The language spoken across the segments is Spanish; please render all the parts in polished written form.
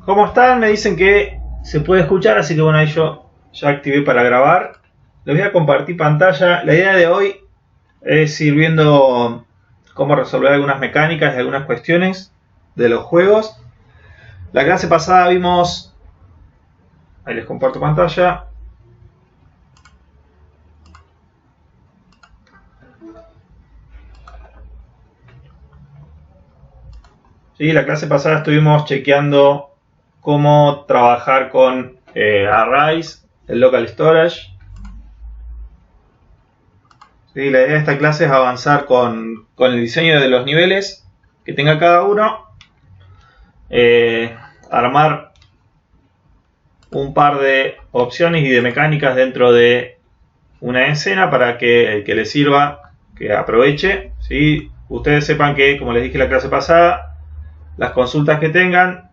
¿Cómo están? Me dicen que se puede escuchar, así que bueno, ahí yo ya activé para grabar. Les voy a compartir pantalla. La idea de hoy es ir viendo cómo resolver algunas mecánicas y algunas cuestiones de los juegos. La clase pasada vimos... Ahí les comparto pantalla. Sí, la clase pasada estuvimos chequeando cómo trabajar con arrays, el local storage. Sí, la idea de esta clase es avanzar con el diseño de los niveles que tenga cada uno, armar un par de opciones y de mecánicas dentro de una escena para que el que le sirva, que aproveche. ¿Sí? Ustedes sepan que, como les dije la clase pasada, las consultas que tengan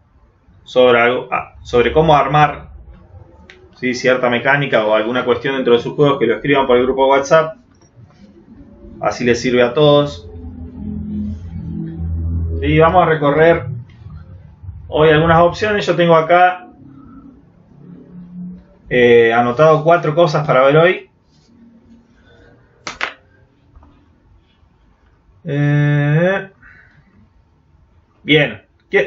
sobre cómo armar, ¿sí?, cierta mecánica o alguna cuestión dentro de sus juegos, que lo escriban por el grupo de WhatsApp. Así les sirve a todos. Y vamos a recorrer hoy algunas opciones. Yo tengo acá anotado 4 cosas para ver hoy. Bien,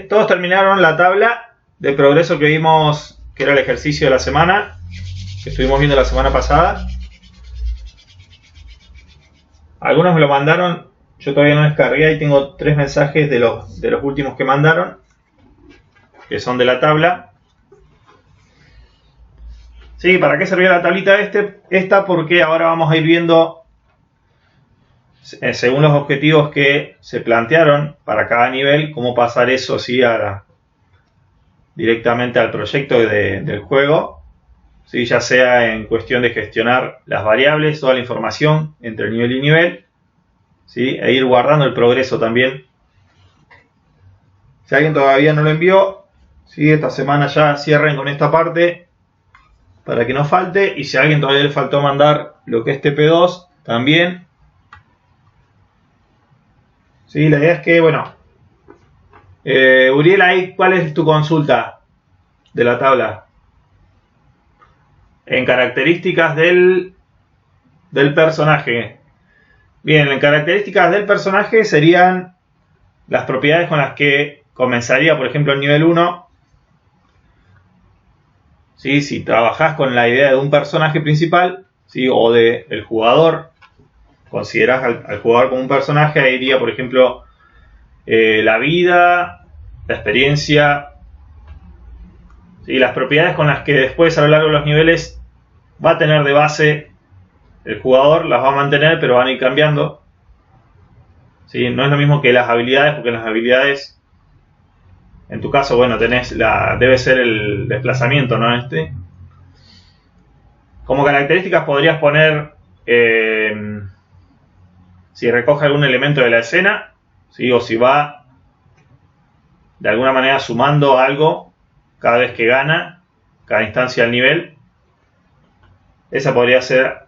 todos terminaron la tabla de progreso que vimos, que era el ejercicio de la semana, que estuvimos viendo la semana pasada. Algunos me lo mandaron, yo todavía no descargué, y tengo 3 mensajes de los últimos que mandaron, que son de la tabla. Sí, ¿para qué servía la tablita esta? Porque ahora vamos a ir viendo, según los objetivos que se plantearon para cada nivel, cómo pasar eso así directamente al proyecto del juego. ¿Sí? Ya sea en cuestión de gestionar las variables, toda la información entre nivel y nivel, ¿sí? E ir guardando el progreso también. Si alguien todavía no lo envió, ¿sí?, esta semana ya cierren con esta parte para que no falte. Y si a alguien todavía le faltó mandar lo que es TP2, también. ¿Sí? La idea es que, bueno, Uriel, ahí, ¿cuál es tu consulta de la tabla? En características del personaje. Bien, en características del personaje serían las propiedades con las que comenzaría, por ejemplo, el nivel 1. ¿Sí? Si trabajás con la idea de un personaje principal, ¿sí?, o del jugador, considerás al jugador como un personaje, ahí iría, por ejemplo, la vida, la experiencia, ¿sí?, las propiedades con las que después a lo largo de los niveles va a tener de base el jugador, las va a mantener, pero van a ir cambiando. ¿Sí? No es lo mismo que las habilidades, porque las habilidades, en tu caso, bueno, debe ser el desplazamiento, ¿no? Como características podrías poner si recoge algún elemento de la escena, ¿sí?, o si va de alguna manera sumando algo cada vez que gana, cada instancia del nivel. Esa podría ser,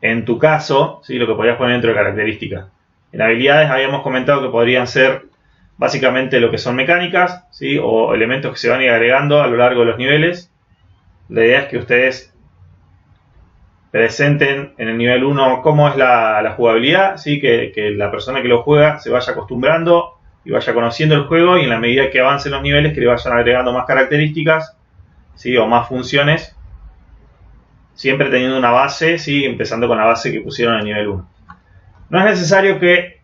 en tu caso, ¿sí?, lo que podrías poner dentro de características. En habilidades habíamos comentado que podrían ser básicamente lo que son mecánicas, ¿sí?, o elementos que se van a ir agregando a lo largo de los niveles. La idea es que ustedes presenten en el nivel 1 cómo es la jugabilidad, ¿sí?, que la persona que lo juega se vaya acostumbrando y vaya conociendo el juego, y en la medida que avancen los niveles que le vayan agregando más características, ¿sí?, o más funciones, siempre teniendo una base, ¿sí?, empezando con la base que pusieron en el nivel 1. No es necesario que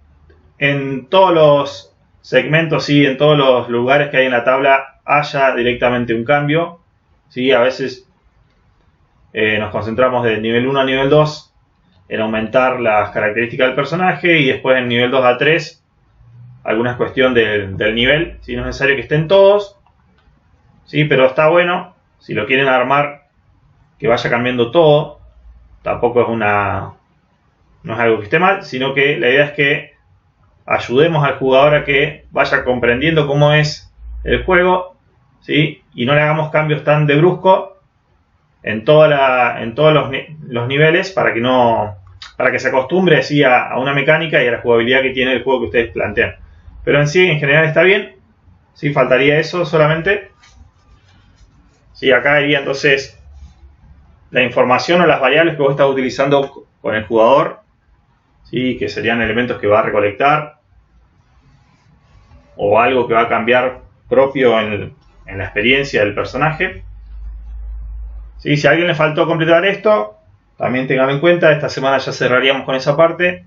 en todos los segmentos, ¿sí?, en todos los lugares que hay en la tabla haya directamente un cambio, ¿sí? A veces nos concentramos del nivel 1 a nivel 2 en aumentar las características del personaje, y después en nivel 2 a 3 alguna cuestión del nivel, ¿sí? No es necesario que estén todos, ¿sí?, pero está bueno, si lo quieren armar, que vaya cambiando todo. Tampoco no es algo que esté mal, sino que la idea es que ayudemos al jugador a que vaya comprendiendo cómo es el juego, ¿sí?, y no le hagamos cambios tan de brusco en todos los niveles, para que se acostumbre, ¿sí?, a una mecánica y a la jugabilidad que tiene el juego que ustedes plantean. Pero en sí, en general, está bien. ¿Sí? Faltaría eso solamente. ¿Sí? Acá iría entonces la información o las variables que vos estás utilizando con el jugador, ¿sí? Que serían elementos que va a recolectar o algo que va a cambiar propio en la experiencia del personaje. ¿Sí? Si a alguien le faltó completar esto, también tengan en cuenta, esta semana ya cerraríamos con esa parte.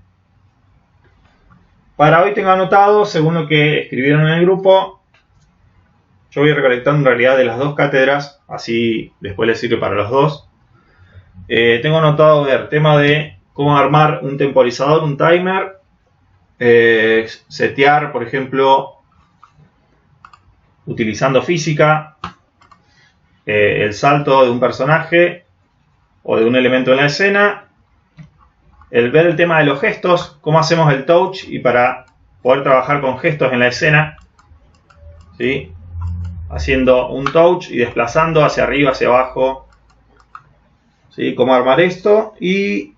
Para hoy tengo anotado, según lo que escribieron en el grupo, yo voy recolectando en realidad de las dos cátedras, así después les sirve para los dos. Tengo anotado ver tema de cómo armar un temporizador, un timer, setear, por ejemplo, utilizando física, el salto de un personaje o de un elemento en la escena, el ver el tema de los gestos, cómo hacemos el touch y para poder trabajar con gestos en la escena, ¿sí? Haciendo un touch y desplazando hacia arriba, hacia abajo, ¿sí? Cómo armar esto y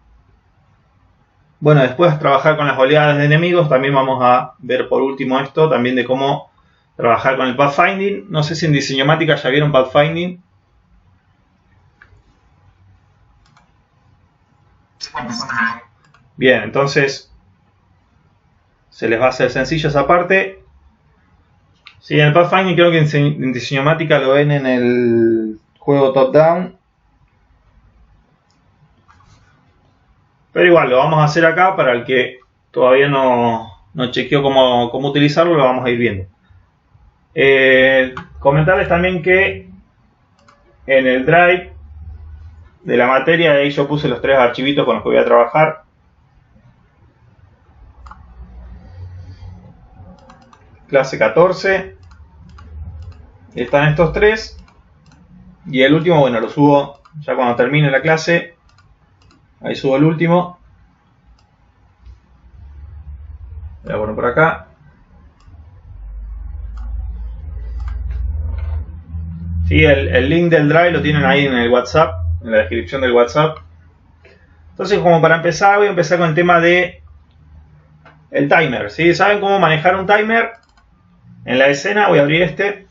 bueno, después trabajar con las oleadas de enemigos. También vamos a ver por último esto, también de cómo trabajar con el pathfinding. No sé si en Diseñomática ya vieron pathfinding. Bien, entonces se les va a hacer sencillo esa parte. Sí, en el pathfinding creo que en Diseñomática lo ven en el juego top-down. Pero igual, lo vamos a hacer acá para el que todavía no chequeó cómo utilizarlo, lo vamos a ir viendo. Comentarles también que en el drive de la materia, ahí yo puse los 3 archivitos con los que voy a trabajar. Clase 14. Están estos 3. Y el último, bueno, lo subo ya cuando termine la clase. Ahí subo el último. Voy a poner por acá. Sí, el link del drive lo tienen ahí en el WhatsApp, en la descripción del WhatsApp. Entonces, como para empezar, voy a empezar con el tema de el timer. ¿Sí? ¿Saben cómo manejar un timer? En la escena voy a abrir este.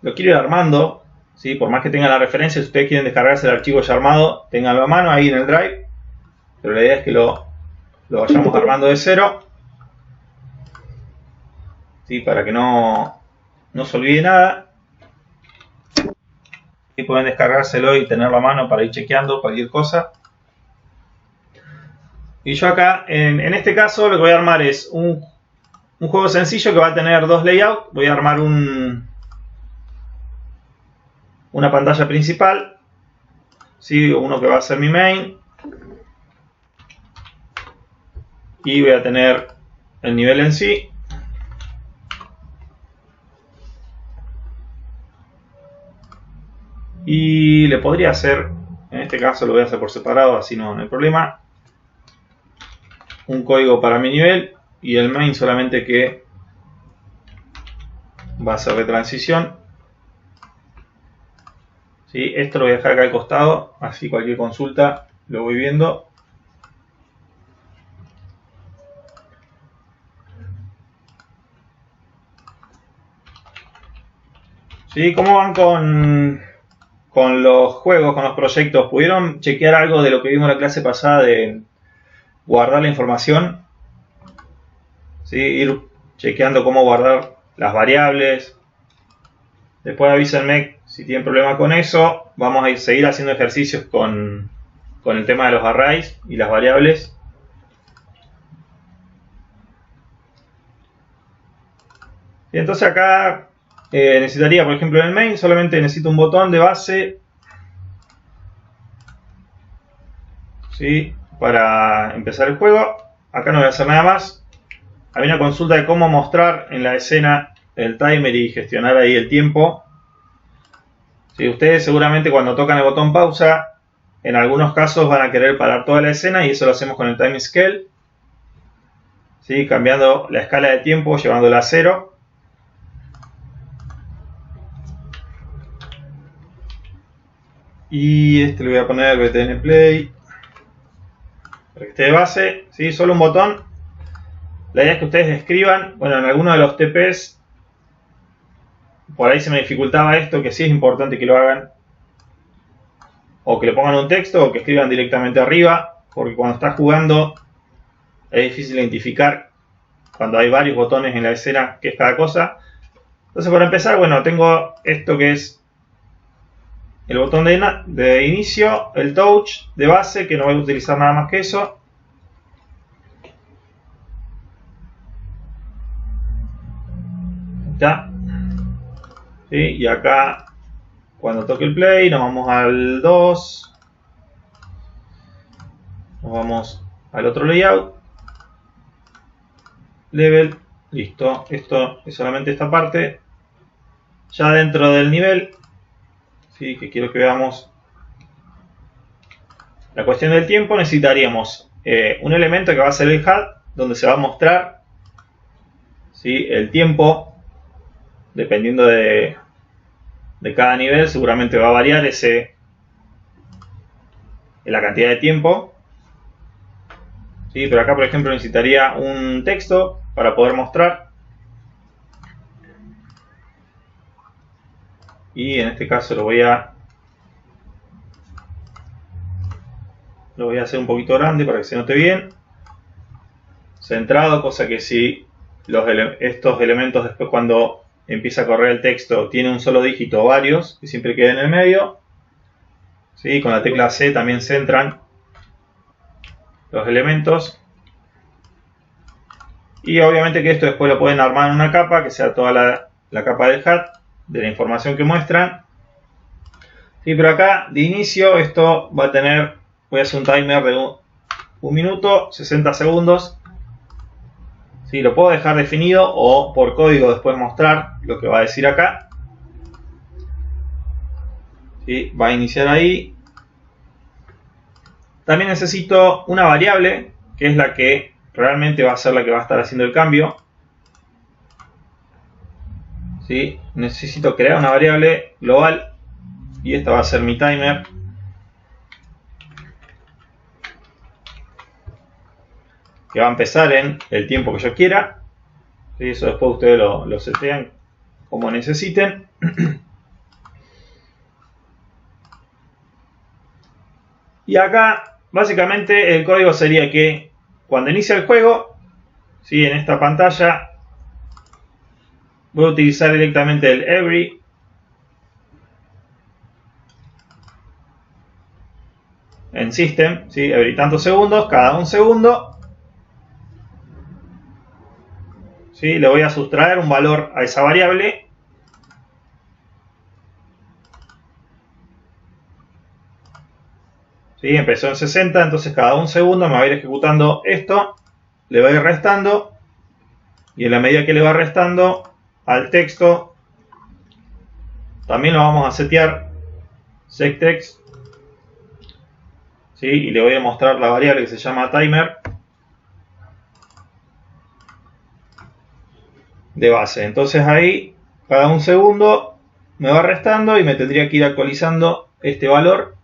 Lo quiero ir armando. ¿Sí? Por más que tengan la referencia, si ustedes quieren descargarse el archivo ya armado, tenganlo a mano ahí en el drive. Pero la idea es que lo vayamos armando de cero. ¿Sí? Para que no se olvide nada. Y pueden descargárselo y tenerlo a mano para ir chequeando cualquier cosa. Y yo acá, en este caso, lo que voy a armar es un juego sencillo que va a tener 2 layouts. Voy a armar una pantalla principal, ¿sí? Uno que va a ser mi main. Y voy a tener el nivel en sí. Y le podría hacer, en este caso lo voy a hacer por separado, así no hay problema. Un código para mi nivel y el main solamente que va a ser de transición. ¿Sí? Esto lo voy a dejar acá al costado, así cualquier consulta lo voy viendo. ¿Sí? ¿Cómo van con los juegos, con los proyectos? ¿Pudieron chequear algo de lo que vimos en la clase pasada de guardar la información? ¿Sí? Ir chequeando cómo guardar las variables. Después avísenme si tienen problema con eso. Vamos a seguir haciendo ejercicios con el tema de los arrays y las variables. Y entonces acá necesitaría, por ejemplo, en el main solamente necesito un botón de base, ¿sí? Para empezar el juego. Acá no voy a hacer nada más. Hay una consulta de cómo mostrar en la escena el timer y gestionar ahí el tiempo. ¿Sí? Ustedes seguramente cuando tocan el botón pausa, en algunos casos van a querer parar toda la escena y eso lo hacemos con el time scale. ¿Sí? Cambiando la escala de tiempo, llevándola a 0. Y este le voy a poner btn play para que esté de base, ¿sí? Solo un botón. La idea es que ustedes escriban, bueno, en alguno de los TPs, por ahí se me dificultaba esto, que sí es importante que lo hagan, o que le pongan un texto, o que escriban directamente arriba, porque cuando estás jugando es difícil identificar cuando hay varios botones en la escena qué es cada cosa. Entonces, para empezar, bueno, tengo esto que es el botón de inicio, el touch de base, que no voy a utilizar nada más que eso. Ya. ¿Sí? Y acá, cuando toque el play, nos vamos al 2. Nos vamos al otro layout. Level. Listo. Esto es solamente esta parte. Ya dentro del nivel, ¿sí? Que quiero que veamos la cuestión del tiempo, necesitaríamos un elemento que va a ser el HUD, donde se va a mostrar, ¿sí? El tiempo, dependiendo de cada nivel, seguramente va a variar la cantidad de tiempo, ¿sí? Pero acá, por ejemplo, necesitaría un texto para poder mostrar. Y en este caso lo voy a hacer un poquito grande para que se note bien. Centrado, cosa que si estos elementos después, cuando empieza a correr el texto, tiene un solo dígito o varios, que siempre quede en el medio. ¿Sí? Con la tecla C también centran los elementos. Y obviamente que esto después lo pueden armar en una capa, que sea toda la capa del HUD, de la información que muestran. Sí, pero acá de inicio esto va a tener, voy a hacer un timer de 1 minuto, 60 segundos. Sí, lo puedo dejar definido o por código después mostrar lo que va a decir acá. Sí, va a iniciar ahí. También necesito una variable, que es la que realmente va a ser la que va a estar haciendo el cambio. ¿Sí? Necesito crear una variable global y esta va a ser mi timer, que va a empezar en el tiempo que yo quiera. ¿Sí? Eso después ustedes lo setean como necesiten. Y acá básicamente el código sería que cuando inicia el juego, ¿sí? En esta pantalla voy a utilizar directamente el every. En system, ¿sí? Every tantos segundos, cada 1 segundo. ¿Sí? Le voy a sustraer un valor a esa variable. ¿Sí? Empezó en 60, entonces cada 1 segundo me va a ir ejecutando esto. Le va a ir restando. Y en la medida que le va restando al texto, también lo vamos a setear setText. ¿Sí? Y le voy a mostrar la variable que se llama timer de base. Entonces ahí, cada 1 segundo me va restando y me tendría que ir actualizando este valor.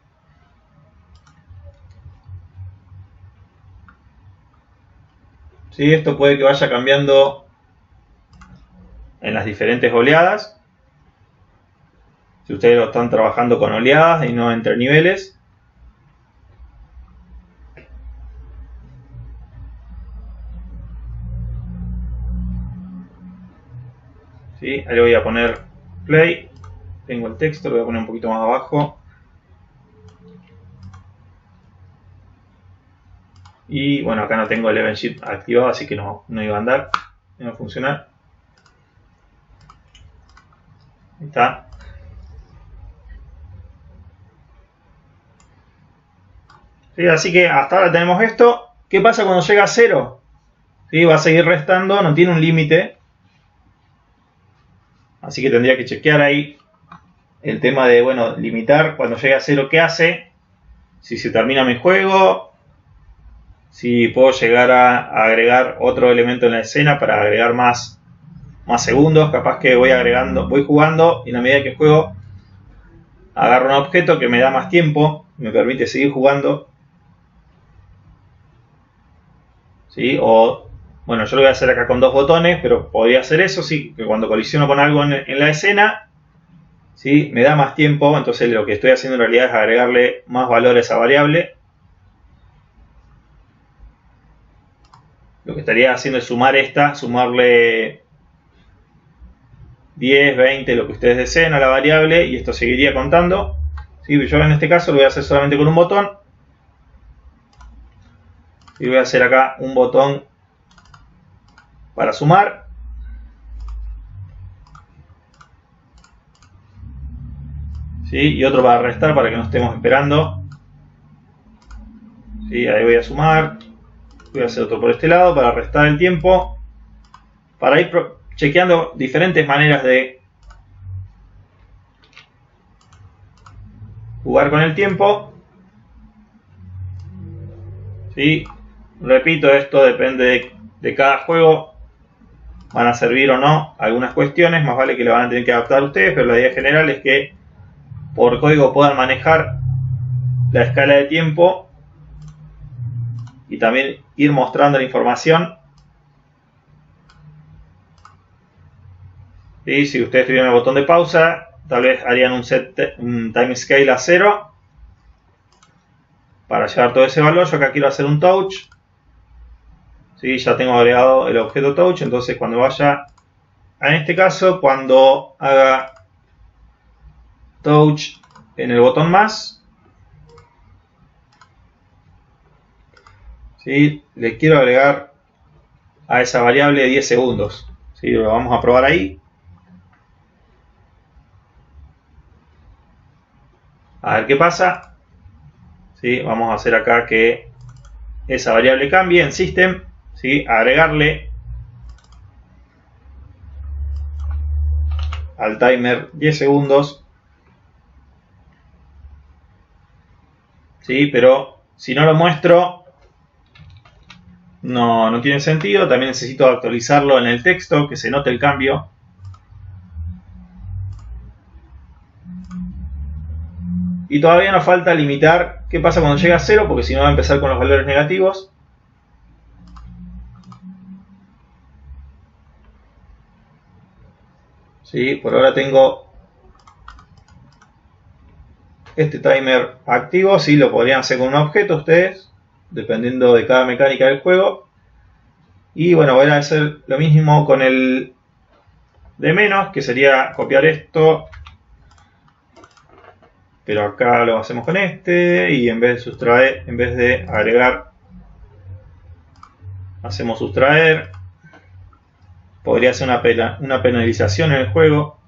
¿Sí? Esto puede que vaya cambiando en las diferentes oleadas. Si ustedes lo están trabajando con oleadas y no entre niveles. ¿Sí? Ahí le voy a poner play. Tengo el texto, lo voy a poner un poquito más abajo. Y bueno, acá no tengo el event sheet activado, así que no iba a andar, no iba a funcionar. Ahí está. ¿Sí? Así que hasta ahora tenemos esto. ¿Qué pasa cuando llega a 0? ¿Sí? Va a seguir restando, no tiene un límite. Así que tendría que chequear ahí el tema de, bueno, limitar cuando llega a 0 qué hace. Si se termina mi juego. Si puedo llegar a agregar otro elemento en la escena para agregar más segundos. Capaz que voy jugando y en la medida que juego agarro un objeto que me da más tiempo. Me permite seguir jugando. ¿Sí? O Bueno, yo lo voy a hacer acá con 2 botones, pero podría hacer eso, sí, que cuando colisiono con algo en la escena, ¿sí? Me da más tiempo, entonces lo que estoy haciendo en realidad es agregarle más valor a esa variable. Lo que estaría haciendo es sumar sumarle 10, 20, lo que ustedes deseen a la variable, y esto seguiría contando. ¿Sí? Yo en este caso lo voy a hacer solamente con un botón. Y voy a hacer acá un botón para sumar. ¿Sí? Y otro para restar, para que no estemos esperando. ¿Sí? Ahí voy a sumar. Voy a hacer otro por este lado para restar el tiempo. Para ir chequeando diferentes maneras de jugar con el tiempo. ¿Sí? Repito, esto depende de cada juego. Van a servir o no algunas cuestiones. Más vale que lo van a tener que adaptar ustedes. Pero la idea general es que por código puedan manejar la escala de tiempo. Y también ir mostrando la información. ¿Sí? Si ustedes tuvieran el botón de pausa, tal vez harían un time scale a 0 para llevar todo ese valor. Yo acá quiero hacer un touch. ¿Sí? Ya tengo agregado el objeto touch, entonces cuando vaya, en este caso, cuando haga touch en el botón más, ¿sí? Le quiero agregar a esa variable 10 segundos. ¿Sí? Lo vamos a probar ahí. A ver qué pasa. ¿Sí? Vamos a hacer acá que esa variable cambie en System. ¿Sí? Agregarle al timer 10 segundos. ¿Sí? Pero si no lo muestro, no tiene sentido. También necesito actualizarlo en el texto, que se note el cambio. Y todavía nos falta limitar qué pasa cuando llega a 0, porque si no va a empezar con los valores negativos. ¿Sí? Por ahora tengo este timer activo. ¿Sí? Lo podrían hacer con un objeto ustedes, dependiendo de cada mecánica del juego. Y bueno, voy a hacer lo mismo con el de menos, que sería copiar esto, pero acá lo hacemos con este, y en vez de sustraer, en vez de agregar, hacemos sustraer. Podría ser una penalización en el juego.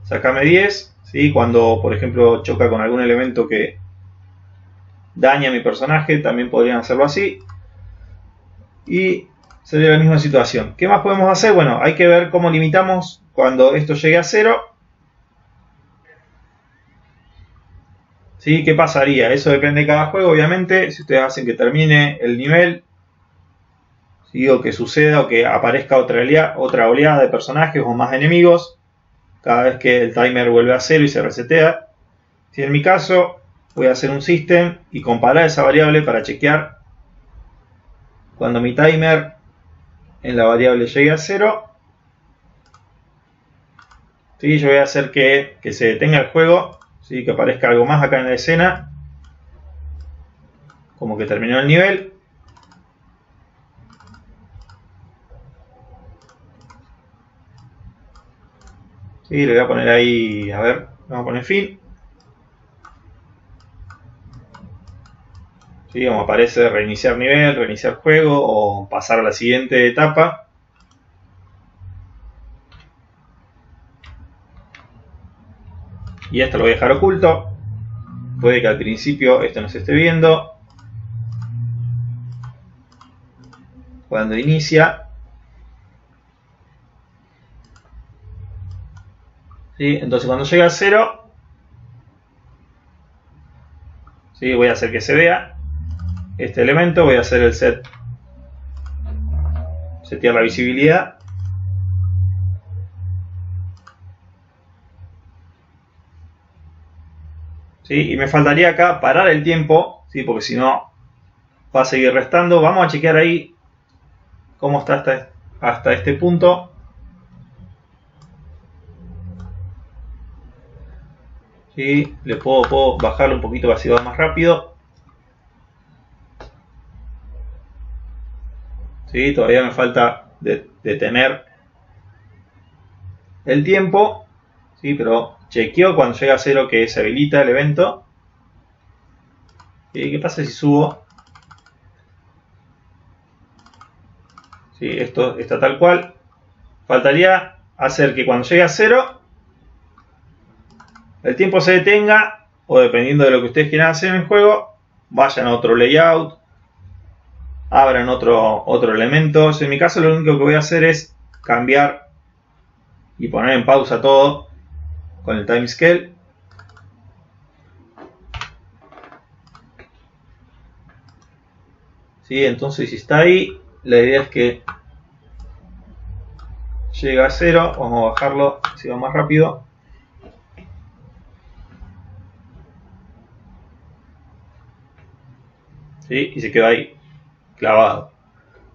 Sacame 10, ¿sí? Cuando por ejemplo choca con algún elemento que daña a mi personaje, también podrían hacerlo así. Y sería la misma situación. ¿Qué más podemos hacer? Bueno, hay que ver cómo limitamos cuando esto llegue a 0. ¿Sí? ¿Qué pasaría? Eso depende de cada juego, obviamente. Si ustedes hacen que termine el nivel, ¿sí? O que suceda o que aparezca otra oleada de personajes o más enemigos cada vez que el timer vuelve a 0 y se resetea. Si en mi caso voy a hacer un system y comparar esa variable para chequear cuando mi timer en la variable llegue a 0. ¿Sí? Yo voy a hacer que se detenga el juego, ¿sí? Que aparezca algo más acá en la escena, como que terminó el nivel. ¿Sí? Le voy a poner ahí, a ver, vamos a poner fin. ¿Sí? Como aparece reiniciar nivel, reiniciar juego o pasar a la siguiente etapa. Y esto lo voy a dejar oculto. Puede que al principio esto no se esté viendo. Cuando inicia. ¿Sí? Entonces cuando llega a 0, ¿sí? Voy a hacer que se vea este elemento. Voy a hacer el setear la visibilidad. ¿Sí? Y me faltaría acá parar el tiempo, ¿sí? Porque si no va a seguir restando. Vamos a chequear ahí cómo está hasta este punto. ¿Sí? Le puedo bajarlo un poquito para que sea más rápido. ¿Sí? Todavía me falta detener el tiempo. ¿Sí? Pero chequeo cuando llega a 0 que se habilita el evento. ¿Sí? ¿Qué pasa si subo? ¿Sí? Esto está tal cual. Faltaría hacer que cuando llegue a 0 el tiempo se detenga, o dependiendo de lo que ustedes quieran hacer en el juego, vayan a otro layout, abran otro elemento. En mi caso lo único que voy a hacer es cambiar y poner en pausa todo con el timescale. ¿Sí? Entonces si está ahí, la idea es que llega a 0, vamos a bajarlo si va más rápido. ¿Sí? Y se quedó ahí clavado.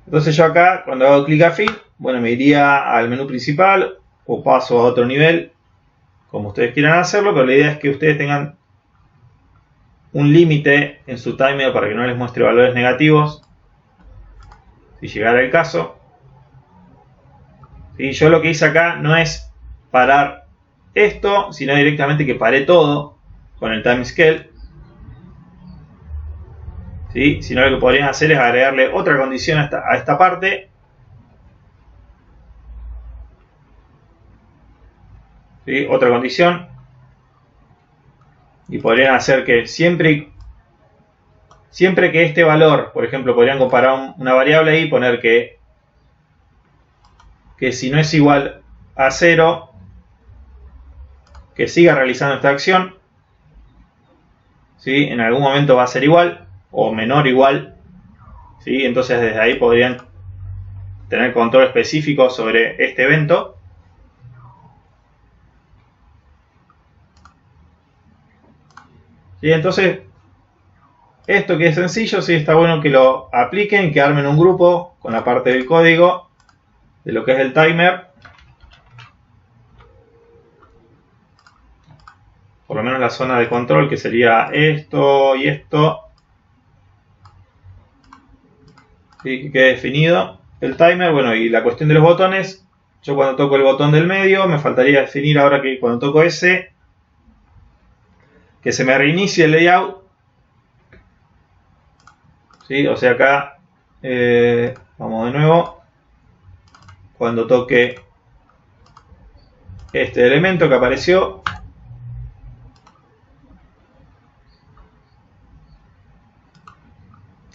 Entonces yo acá, cuando hago clic a fin, bueno, me iría al menú principal o paso a otro nivel, como ustedes quieran hacerlo, pero la idea es que ustedes tengan un límite en su timer para que no les muestre valores negativos, si llegara el caso. ¿Sí? Yo lo que hice acá no es parar esto, sino directamente que paré todo con el timescale. ¿Sí? Si no, lo que podrían hacer es agregarle otra condición a esta parte. ¿Sí? Otra condición. Y podrían hacer que siempre que este valor, por ejemplo, podrían comparar una variable ahí y poner que si no es igual a 0, que siga realizando esta acción. ¿Sí? En algún momento va a ser igual o menor igual. ¿Sí? Entonces desde ahí podrían tener control específico sobre este evento. ¿Sí? Entonces esto que es sencillo, sí está bueno que lo apliquen, que armen un grupo con la parte del código de lo que es el timer. Por lo menos la zona de control, que sería esto y esto. ¿Sí? Que quede definido el timer. Bueno, y la cuestión de los botones. Yo cuando toco el botón del medio, me faltaría definir ahora que cuando toco ese, que se me reinicie el layout. ¿Sí? O sea, acá, vamos de nuevo. Cuando toque este elemento que apareció,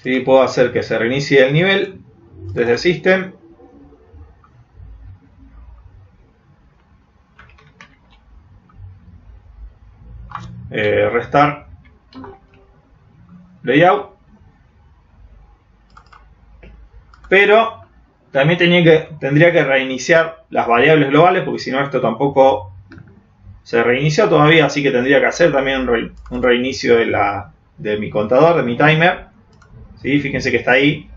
¿sí? Puedo hacer que se reinicie el nivel desde System. Restart layout. Pero también tendría que reiniciar las variables globales, porque si no esto tampoco se reinició todavía, así que tendría que hacer también un reinicio de mi contador, de mi timer. ¿Sí? Fíjense que está ahí.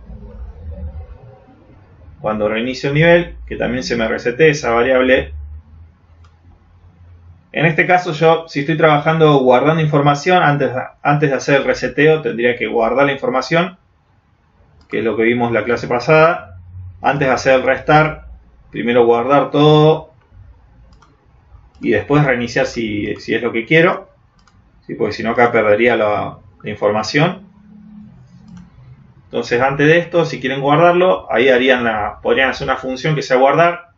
Cuando reinicio el nivel, que también se me resete esa variable. En este caso yo, si estoy trabajando guardando información, antes de hacer el reseteo tendría que guardar la información, que es lo que vimos en la clase pasada. Antes de hacer el restart, primero guardar todo y después reiniciar si es lo que quiero. ¿Sí? Porque si no acá perdería la información. Entonces antes de esto, si quieren guardarlo, ahí podrían hacer una función que sea guardar,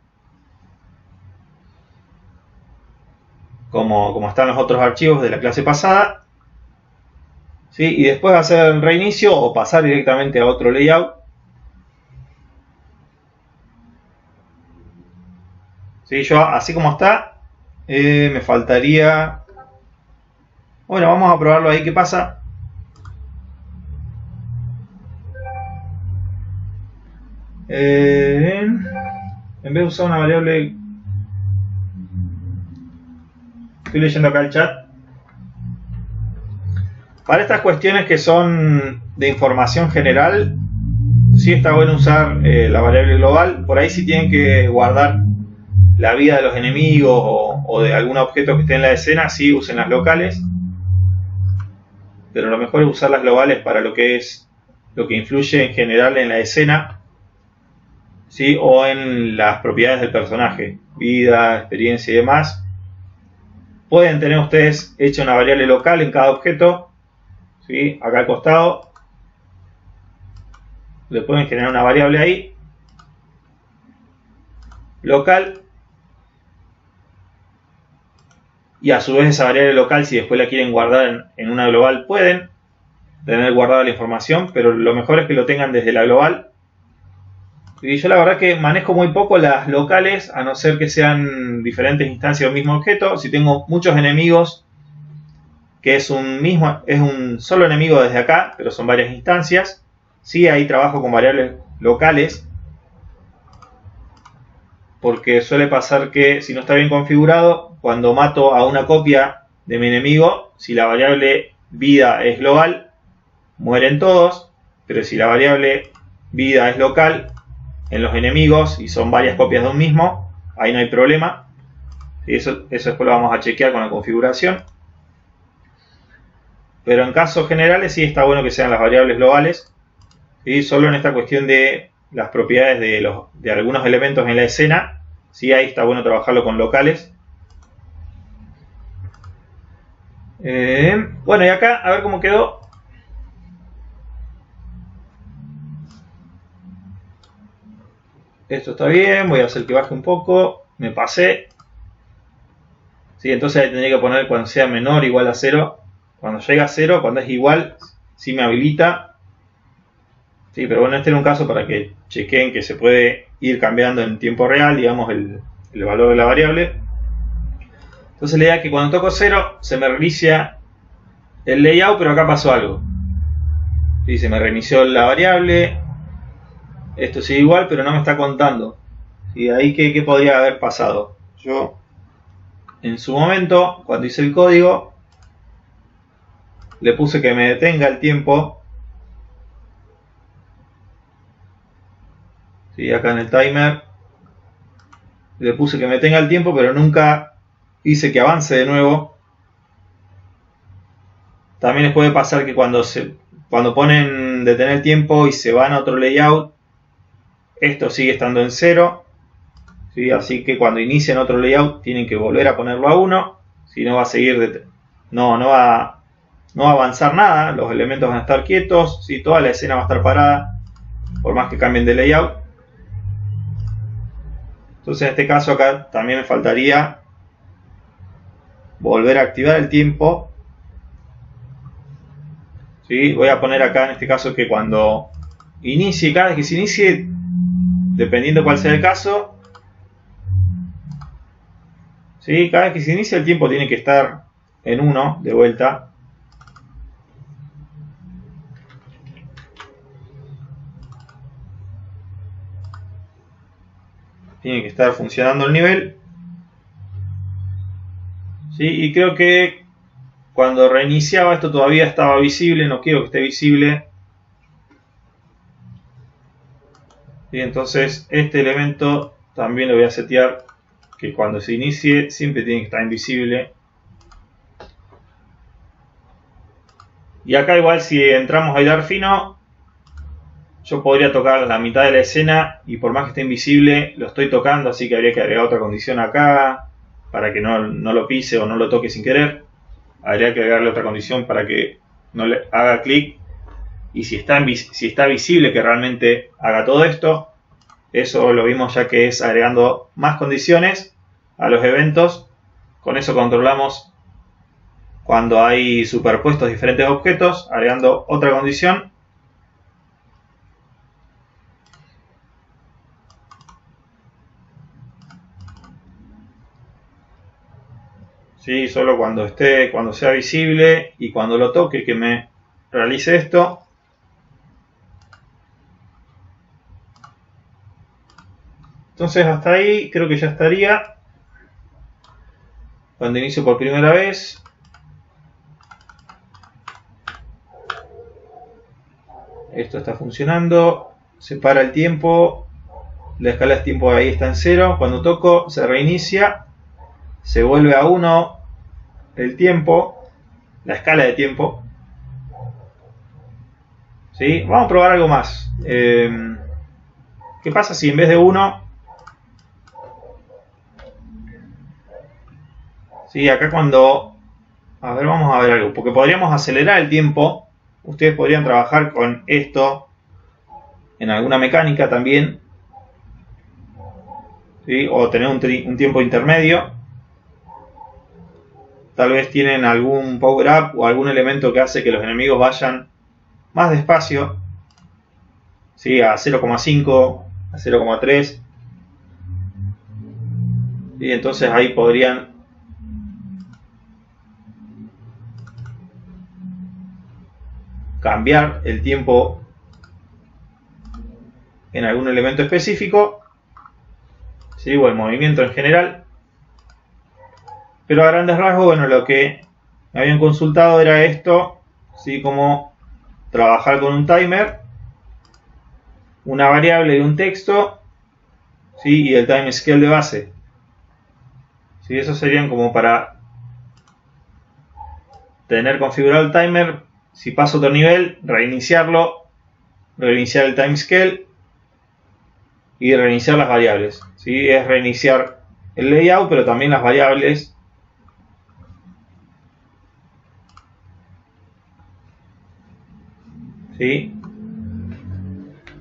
como están los otros archivos de la clase pasada. ¿Sí? Y después hacer el reinicio o pasar directamente a otro layout. ¿Sí? Yo así como está, me faltaría... Bueno, vamos a probarlo ahí qué pasa. En vez de usar una variable, estoy leyendo acá el chat. Para estas cuestiones que son de información general, sí está bueno usar la variable global. Por ahí si tienen que guardar la vida de los enemigos o de algún objeto que esté en la escena, sí usen las locales. Pero lo mejor es usar las globales para lo que influye en general en la escena, ¿sí? O en las propiedades del personaje, vida, experiencia y demás. Pueden tener ustedes hecha una variable local en cada objeto, ¿sí? Acá al costado le pueden generar una variable ahí local, y a su vez esa variable local, si después la quieren guardar en una global, pueden tener guardada la información, pero lo mejor es que lo tengan desde la global. Y yo la verdad que manejo muy poco las locales, a no ser que sean diferentes instancias del mismo objeto. Si tengo muchos enemigos, que es un solo enemigo desde acá, pero son varias instancias, sí, ahí trabajo con variables locales, porque suele pasar que si no está bien configurado, cuando mato a una copia de mi enemigo, si la variable vida es global, mueren todos, pero si la variable vida es local en los enemigos y son varias copias de un mismo, ahí no hay problema. Eso después lo vamos a chequear con la configuración. Pero en casos generales sí está bueno que sean las variables globales. ¿Sí? Solo en esta cuestión de las propiedades de algunos elementos en la escena, sí, ahí está bueno trabajarlo con locales. Bueno, y acá a ver cómo quedó. Esto está bien, voy a hacer que baje un poco. Me pasé. Sí, entonces ahí tendría que poner cuando sea menor o igual a 0. Cuando llega a 0, cuando es igual, sí me habilita. Sí, pero bueno, este era un caso para que chequen que se puede ir cambiando en tiempo real, digamos, el valor de la variable. Entonces la idea es que cuando toco 0 se me reinicia el layout, pero acá pasó algo. Sí, se me reinició la variable. Esto sigue igual, pero no me está contando. ¿Sí? Ahí ¿qué podría haber pasado? Yo, en su momento, cuando hice el código, le puse que me detenga el tiempo. ¿Sí? Acá en el timer le puse que me detenga el tiempo, pero nunca hice que avance de nuevo. También les puede pasar que cuando ponen detener tiempo y se van a otro layout, esto sigue estando en 0. ¿Sí? Así que cuando inician otro layout tienen que volver a ponerlo a 1. Si no va a seguir, no va a avanzar nada, los elementos van a estar quietos, ¿sí? Toda la escena va a estar parada, por más que cambien de layout. Entonces en este caso acá también me faltaría volver a activar el tiempo. ¿Sí? Voy a poner acá en este caso que cuando inicie, cada vez que se inicie, dependiendo cuál sea el caso, ¿sí? Cada vez que se inicia el tiempo tiene que estar en 1 de vuelta. Tiene que estar funcionando el nivel. ¿Sí? Y creo que cuando reiniciaba esto todavía estaba visible. No quiero que esté visible. Y entonces este elemento también lo voy a setear que cuando se inicie siempre tiene que estar invisible. Y acá igual si entramos a hilar fino, yo podría tocar la mitad de la escena y por más que esté invisible lo estoy tocando, así que habría que agregar otra condición acá para que no lo pise o no lo toque sin querer. Habría que agregarle otra condición para que no le haga clic, y si está visible que realmente haga todo esto. Eso lo vimos ya que es agregando más condiciones a los eventos. Con eso controlamos cuando hay superpuestos diferentes objetos, agregando otra condición. ¿Sí? Solo cuando sea visible y cuando lo toque que me realice esto. Entonces hasta ahí creo que ya estaría. Cuando inicio por primera vez, esto está funcionando. se para el tiempo, la escala de tiempo ahí está en 0, cuando toco se reinicia, se vuelve a 1 el tiempo, la escala de tiempo. ¿Sí? Vamos a probar algo más. ¿Qué pasa si en vez de 1, ¿sí? Acá cuando, a ver, vamos a ver algo, porque podríamos acelerar el tiempo. Ustedes podrían trabajar con esto en alguna mecánica también, ¿sí? O tener un tiempo intermedio. Tal vez tienen algún power up o algún elemento que hace que los enemigos vayan más despacio, ¿sí? A 0,5, a 0,3. Y entonces ahí podrían cambiar el tiempo en algún elemento específico, ¿sí? O el movimiento en general. Pero a grandes rasgos, bueno, lo que me habían consultado era esto, ¿sí? Como trabajar con un timer, una variable y un texto, ¿sí? Y el time scale de base. ¿Sí? Esos serían como para tener configurado el timer. Si paso otro nivel, reiniciarlo, reiniciar el timescale y reiniciar las variables. ¿Sí? Es reiniciar el layout, pero también las variables. ¿Sí?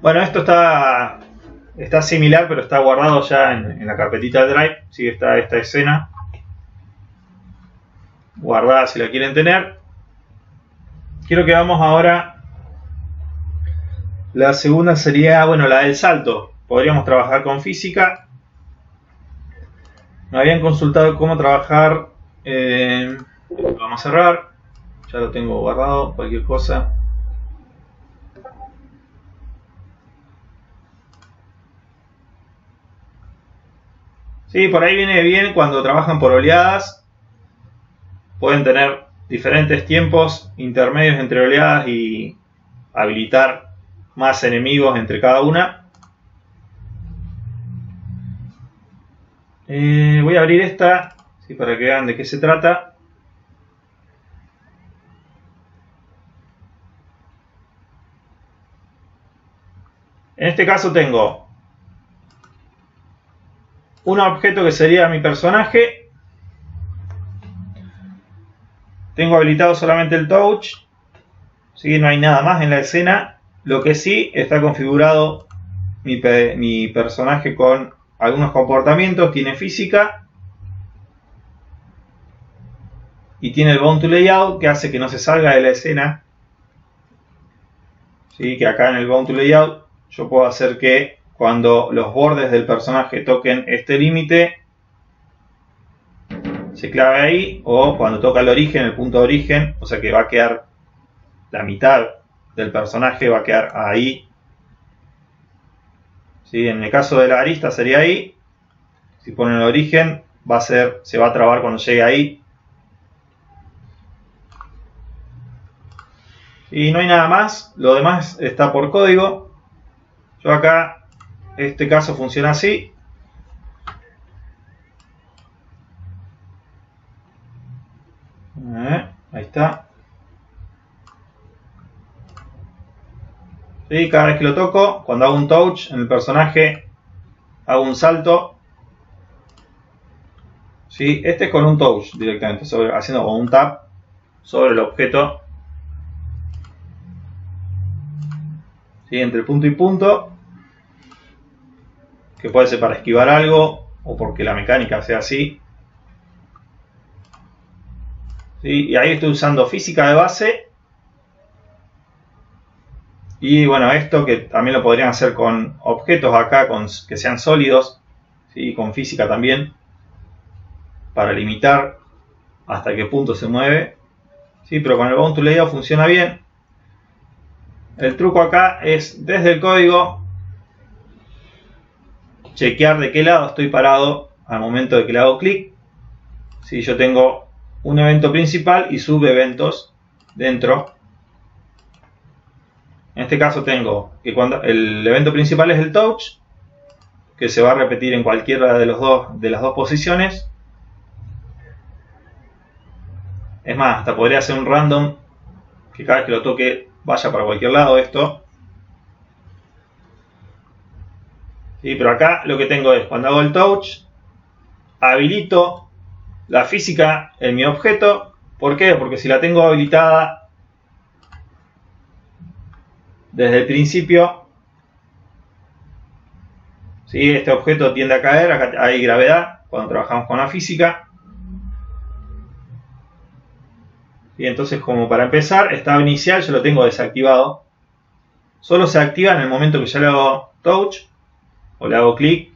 Bueno, esto está similar, pero está guardado ya en la carpetita de Drive. ¿Sí? Está esta escena guardada si la quieren tener. Quiero que vamos ahora. La segunda sería, bueno, la del salto. Podríamos trabajar con física. Me habían consultado cómo trabajar. Vamos a cerrar. Ya lo tengo guardado. Cualquier cosa. Sí, por ahí viene bien cuando trabajan por oleadas. Pueden tener diferentes tiempos intermedios entre oleadas y habilitar más enemigos entre cada una. Voy a abrir esta, ¿sí? Para que vean de qué se trata. En este caso tengo un objeto que sería mi personaje. Tengo habilitado solamente el touch, ¿sí? No hay nada más en la escena. Lo que sí está configurado mi personaje con algunos comportamientos. Tiene física y tiene el bound to layout, que hace que no se salga de la escena. ¿Sí? Que acá en el bound to layout yo puedo hacer que cuando los bordes del personaje toquen este límite se clave ahí, o cuando toca el origen, el punto de origen, o sea que va a quedar la mitad del personaje, va a quedar ahí. ¿Sí? En el caso de la arista sería ahí. Si ponen el origen, se va a trabar cuando llegue ahí. Y no hay nada más, lo demás está por código. Yo acá, este caso funciona así. Ahí está. ¿Sí? Cada vez que lo toco, cuando hago un touch en el personaje, hago un salto. ¿Sí? Este es con un touch directamente, haciendo como un tap sobre el objeto. ¿Sí? Entre punto y punto. Que puede ser para esquivar algo o porque la mecánica sea así. ¿Sí? Y ahí estoy usando física de base. Y bueno, esto que también lo podrían hacer con objetos acá que sean sólidos. ¿Sí? Con física también. Para limitar hasta qué punto se mueve. ¿Sí? Pero con el bound to layout funciona bien. El truco acá es desde el código chequear de qué lado estoy parado al momento de que le hago clic. Si yo tengo un evento principal y subeventos dentro. En este caso tengo que cuando el evento principal es el touch, que se va a repetir en cualquiera de las dos posiciones. Es más, hasta podría ser un random que cada vez que lo toque vaya para cualquier lado esto. Sí, pero acá lo que tengo es, cuando hago el touch, habilito la física en mi objeto. ¿Por qué? Porque si la tengo habilitada desde el principio, ¿sí? Este objeto tiende a caer, acá hay gravedad cuando trabajamos con la física. Y entonces, como para empezar, estado inicial yo lo tengo desactivado. Solo se activa en el momento que ya le hago touch o le hago clic,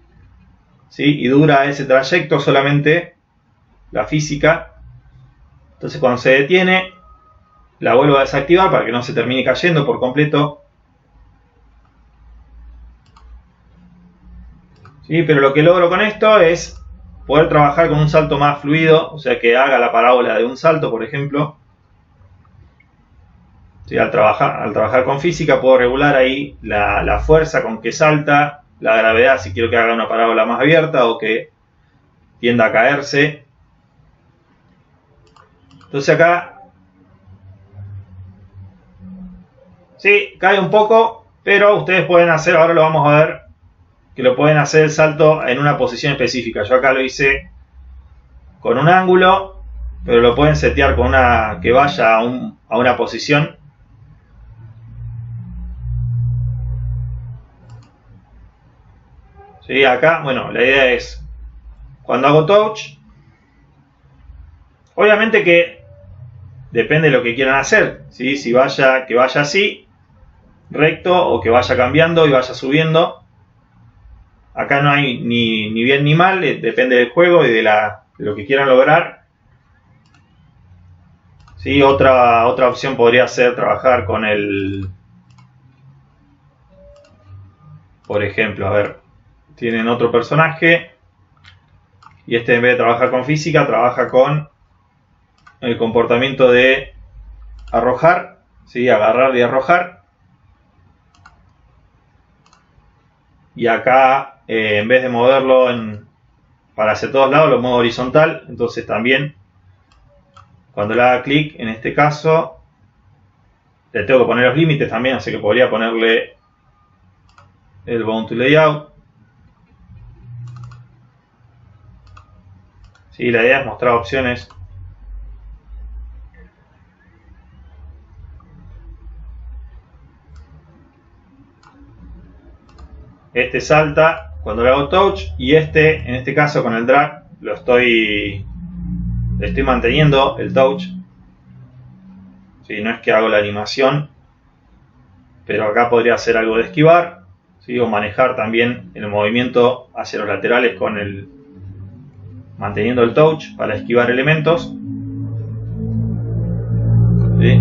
¿sí? Y dura ese trayecto solamente la física. Entonces cuando se detiene, la vuelvo a desactivar para que no se termine cayendo por completo. ¿Sí? Pero lo que logro con esto es poder trabajar con un salto más fluido, o sea que haga la parábola de un salto, por ejemplo. ¿Sí? Al trabajar con física puedo regular ahí la fuerza con que salta, la gravedad si quiero que haga una parábola más abierta o que tienda a caerse. Entonces acá sí, cae un poco, pero ustedes pueden hacer, ahora lo vamos a ver, que lo pueden hacer el salto en una posición específica. Yo acá lo hice con un ángulo, pero lo pueden setear con una que vaya a una posición. Sí, acá, bueno, la idea es, cuando hago touch, obviamente que depende de lo que quieran hacer, ¿sí? Si que vaya así, recto, o que vaya cambiando y vaya subiendo. Acá no hay ni bien ni mal, depende del juego y de lo que quieran lograr. ¿Sí? Otra opción podría ser trabajar con por ejemplo, a ver, tienen otro personaje y este en vez de trabajar con física trabaja con el comportamiento de arrojar, ¿sí? Agarrar y arrojar. Y acá en vez de moverlo para hacia todos lados lo muevo horizontal, entonces también cuando le haga clic, en este caso le tengo que poner los límites también, así que podría ponerle el bound to layout. Sí, la idea es mostrar opciones. Este salta cuando le hago touch y en este caso con el drag le estoy manteniendo el touch. ¿Sí? No es que hago la animación, pero acá podría hacer algo de esquivar, ¿sí? O manejar también el movimiento hacia los laterales manteniendo el touch para esquivar elementos. ¿Sí?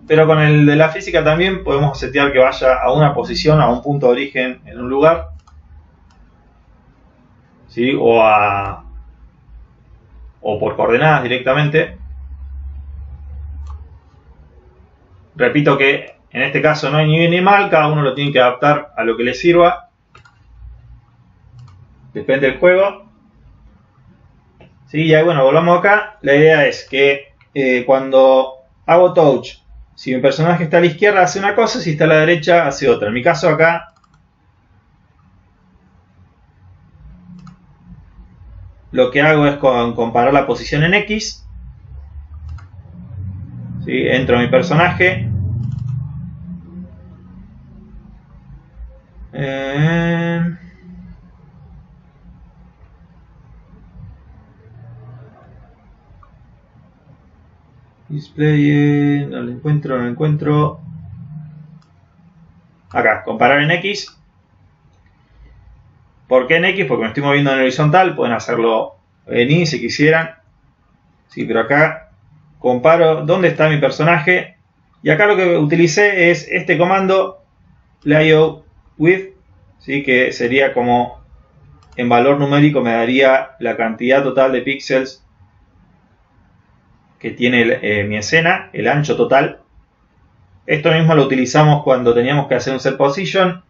Pero con el de la física también podemos setear que vaya a una posición, a un punto de origen en un lugar, ¿sí? O por coordenadas directamente. Repito que en este caso no hay ni bien ni mal, cada uno lo tiene que adaptar a lo que le sirva. Depende del juego. ¿Sí? Y ahí, bueno, volvamos acá. La idea es que cuando hago touch, si mi personaje está a la izquierda hace una cosa, si está a la derecha hace otra. En mi caso acá lo que hago es comparar la posición en X. ¿Sí? Entro a mi personaje. Display, no lo encuentro. Acá, comparar en X. ¿Por qué en X? Porque me estoy moviendo en horizontal. Pueden hacerlo en Y si quisieran. Sí, pero acá comparo dónde está mi personaje. Y acá lo que utilicé es este comando layout width, ¿sí? Que sería como en valor numérico me daría la cantidad total de píxeles que tiene mi escena, el ancho total. Esto mismo lo utilizamos cuando teníamos que hacer un set position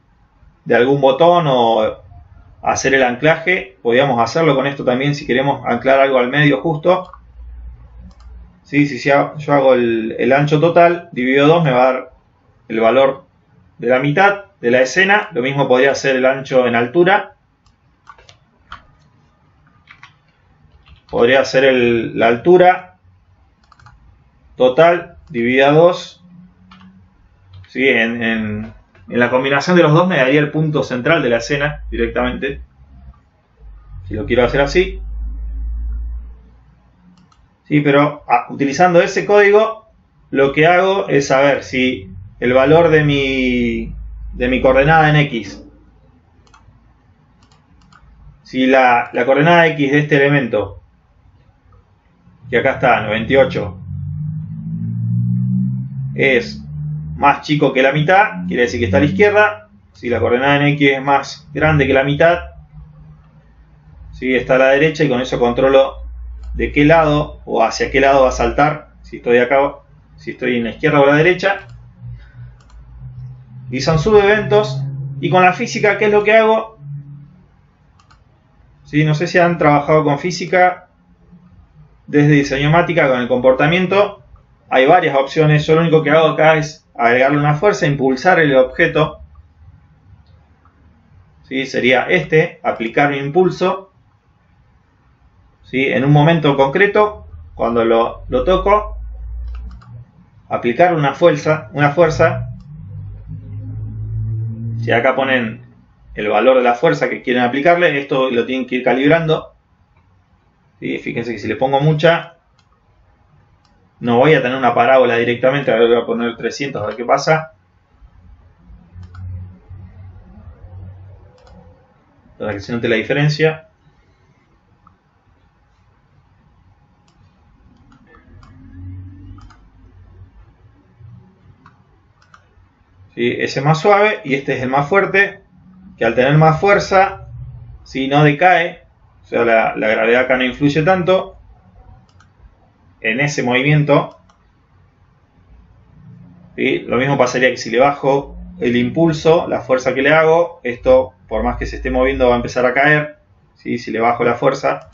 de algún botón o hacer el anclaje. Podíamos hacerlo con esto también si queremos anclar algo al medio justo. ¿Sí? Si yo hago el ancho total, dividido 2, me va a dar el valor de la mitad de la escena. Lo mismo podría ser el ancho en altura. Podría ser la altura total dividida 2. ¿Sí? En la combinación de los dos me daría el punto central de la escena directamente. Si lo quiero hacer así. Sí, pero utilizando ese código, lo que hago es saber si el valor de mi coordenada en X, si la coordenada X de este elemento, que acá está, 98, es más chico que la mitad, quiere decir que está a la izquierda. Si la coordenada en X es más grande que la mitad, ¿sí? Está a la derecha, y con eso controlo de qué lado o hacia qué lado va a saltar, si estoy acá, si estoy en la izquierda o la derecha. Y son subeventos. Y con la física, ¿qué es lo que hago? ¿Sí? No sé si han trabajado con física desde diseñomática con el comportamiento. Hay varias opciones. Yo lo único que hago acá es agregarle una fuerza, impulsar el objeto. ¿Sí? Sería aplicar un impulso. ¿Sí? En un momento concreto, cuando lo toco, aplicar una fuerza. Si acá ponen el valor de la fuerza que quieren aplicarle, esto lo tienen que ir calibrando. ¿Sí? Fíjense que si le pongo mucha, no voy a tener una parábola directamente. Ahora voy a poner 300 a ver qué pasa. Para que se note la diferencia. ¿Sí? Ese es más suave y este es el más fuerte, que al tener más fuerza, ¿sí? No decae. O sea, la gravedad acá no influye tanto en ese movimiento. ¿Sí? Lo mismo pasaría que si le bajo el impulso, la fuerza que le hago, esto por más que se esté moviendo va a empezar a caer. ¿Sí? Si le bajo la fuerza.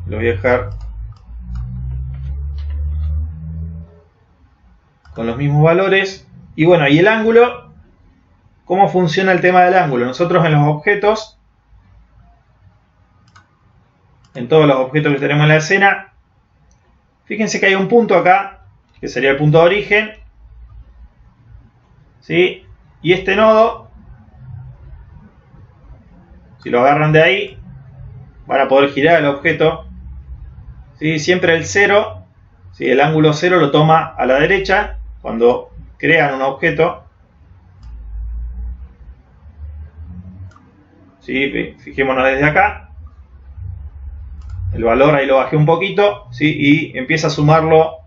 Lo voy a dejar con los mismos valores. Y bueno, y el ángulo, ¿cómo funciona el tema del ángulo? Nosotros en los objetos, en todos los objetos que tenemos en la escena, fíjense que hay un punto acá, que sería el punto de origen. ¿Sí? Y este nodo, si lo agarran de ahí, van a poder girar el objeto. ¿Sí? Siempre el 0, ¿sí? El ángulo 0 lo toma a la derecha cuando crean un objeto. ¿Sí? Fijémonos desde acá. El valor ahí lo bajé un poquito. ¿Sí? Y empieza a sumarlo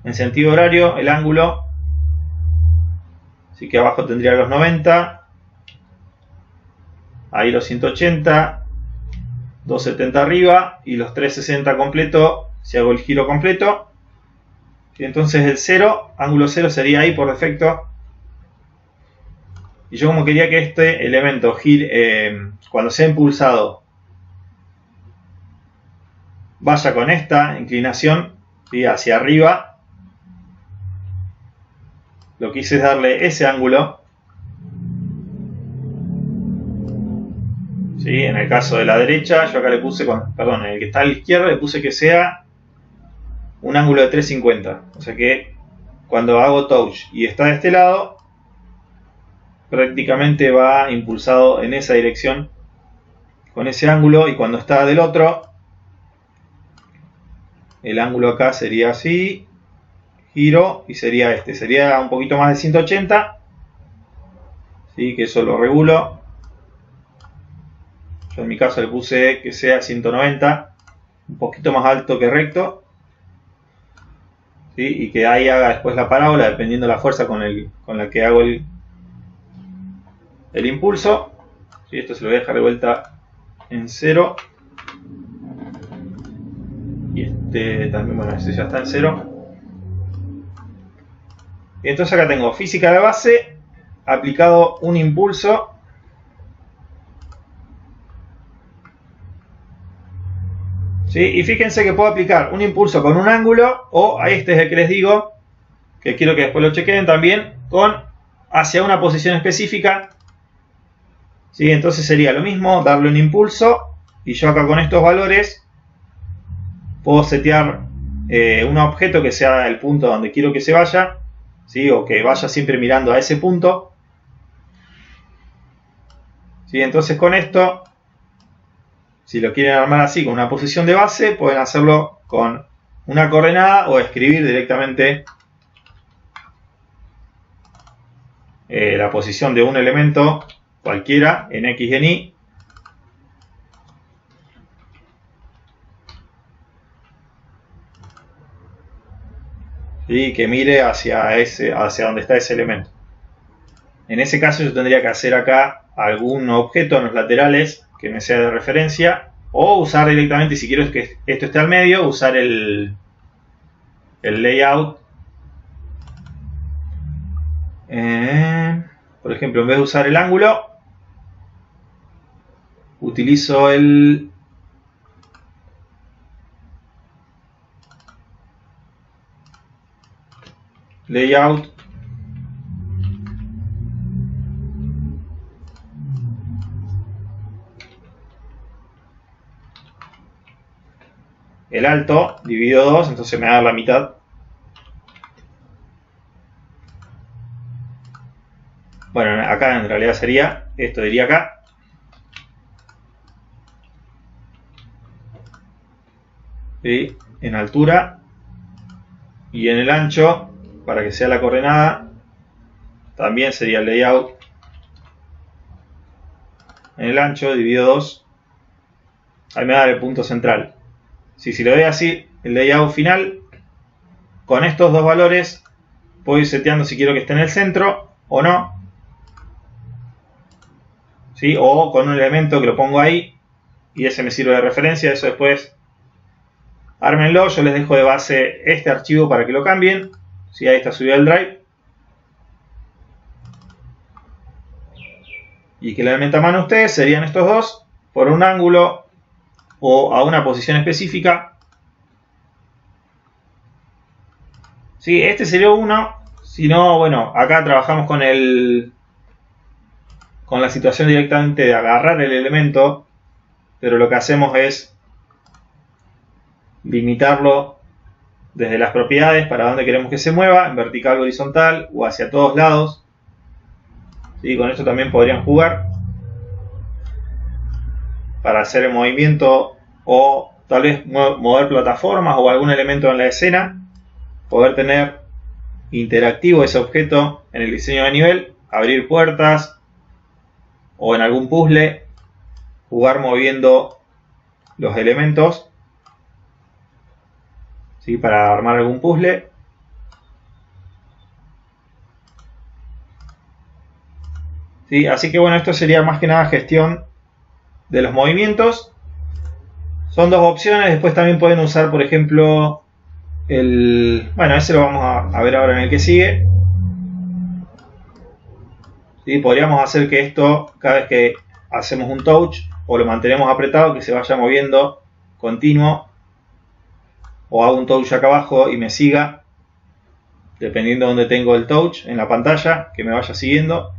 en sentido horario el ángulo. Así que abajo tendría los 90. Ahí los 180. 270 arriba. Y los 360 completo si hago el giro completo. Y entonces el 0, ángulo 0 sería ahí por defecto. Y yo como quería que este elemento gire, cuando sea impulsado, vaya con esta inclinación, ¿sí? Hacia arriba, lo que hice es darle ese ángulo. ¿Sí? En el caso de la derecha, yo acá le puse, en el que está a la izquierda le puse que sea un ángulo de 350. O sea que cuando hago touch y está de este lado, prácticamente va impulsado en esa dirección con ese ángulo, y cuando está del otro, el ángulo acá sería así, giro y sería sería un poquito más de 180. ¿Sí? Que eso lo regulo. Yo en mi caso le puse que sea 190, un poquito más alto que recto. ¿Sí? Y que ahí haga después la parábola dependiendo de la fuerza con la que hago el impulso. ¿Sí? Esto se lo voy a dejar de vuelta en 0. también, bueno, este ya está en 0. Y entonces acá tengo física de base, aplicado un impulso. ¿Sí? Y fíjense que puedo aplicar un impulso con un ángulo, o ahí este es el que les digo, que quiero que después lo chequen también, con hacia una posición específica. ¿Sí? Entonces sería lo mismo, darle un impulso, y yo acá con estos valores puedo setear un objeto que sea el punto donde quiero que se vaya, ¿sí? O que vaya siempre mirando a ese punto. ¿Sí? Entonces con esto, si lo quieren armar así con una posición de base, pueden hacerlo con una coordenada o escribir directamente la posición de un elemento cualquiera en X y en Y. Y que mire hacia donde está ese elemento. En ese caso yo tendría que hacer acá algún objeto en los laterales que me sea de referencia, o usar directamente, si quiero que esto esté al medio, usar el layout. Por ejemplo, en vez de usar el ángulo, utilizo el layout. El alto dividido 2, entonces me da la mitad. Bueno, acá en realidad sería, esto iría acá. ¿Sí? En altura. Y en el ancho, para que sea la coordenada, también sería el layout. En el ancho dividido 2. Ahí me da el punto central. Si lo doy así, el layout final, con estos dos valores, puedo ir seteando si quiero que esté en el centro o no. ¿Sí? O con un elemento que lo pongo ahí y ese me sirve de referencia. Eso después ármenlo. Yo les dejo de base este archivo para que lo cambien. ¿Sí? Ahí está subido al drive. Y que le den a mano a ustedes serían estos dos, por un ángulo o a una posición específica. ¿Sí? Este sería uno. Si no, bueno, acá trabajamos con la situación directamente de agarrar el elemento, pero lo que hacemos es limitarlo desde las propiedades para donde queremos que se mueva, en vertical, horizontal o hacia todos lados. ¿Sí? Con esto también podrían jugar para hacer el movimiento, o tal vez mover plataformas o algún elemento en la escena, poder tener interactivo ese objeto en el diseño de nivel, abrir puertas o en algún puzzle jugar moviendo los elementos, ¿sí? Para armar algún puzzle. ¿Sí? Así que bueno, esto sería más que nada gestión de los movimientos. Son dos opciones. Después también pueden usar, por ejemplo, bueno, ese lo vamos a ver ahora en el que sigue. ¿Sí? Podríamos hacer que esto, cada vez que hacemos un touch o lo mantenemos apretado, que se vaya moviendo continuo, o hago un touch acá abajo y me siga, dependiendo de donde tengo el touch en la pantalla, que me vaya siguiendo.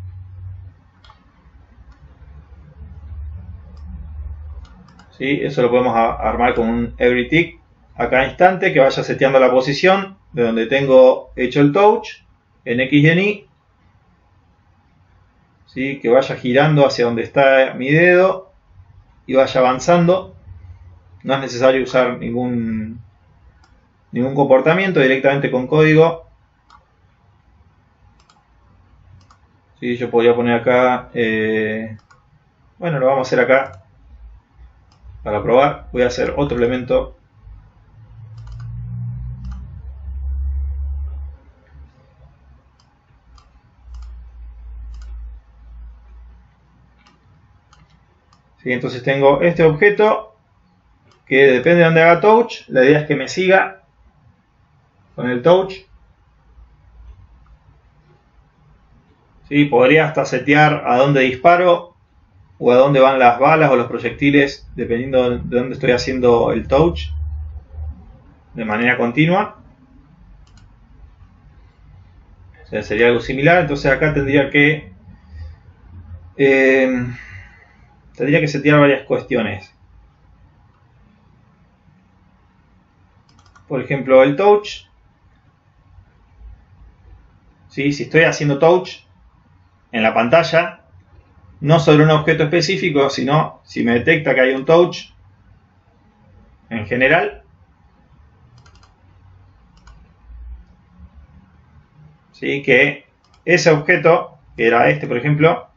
¿Sí? Eso lo podemos armar con un every tick a cada instante, que vaya seteando la posición de donde tengo hecho el touch en X y en Y. ¿Sí? Que vaya girando hacia donde está mi dedo y vaya avanzando. No es necesario usar ningún comportamiento, directamente con código. ¿Sí? Yo podría poner acá, bueno, lo vamos a hacer acá para probar. Voy a hacer otro elemento. ¿Sí? Entonces tengo este objeto que depende de donde haga touch, la idea es que me siga con el touch. ¿Sí? Podría hasta setear a dónde disparo o a dónde van las balas o los proyectiles, dependiendo de dónde estoy haciendo el touch de manera continua. O sea, sería algo similar. Entonces acá tendría que setear varias cuestiones. Por ejemplo, el touch. ¿Sí? Si estoy haciendo touch en la pantalla, no sobre un objeto específico, sino si me detecta que hay un touch en general, ¿sí? Que ese objeto, que era este por ejemplo,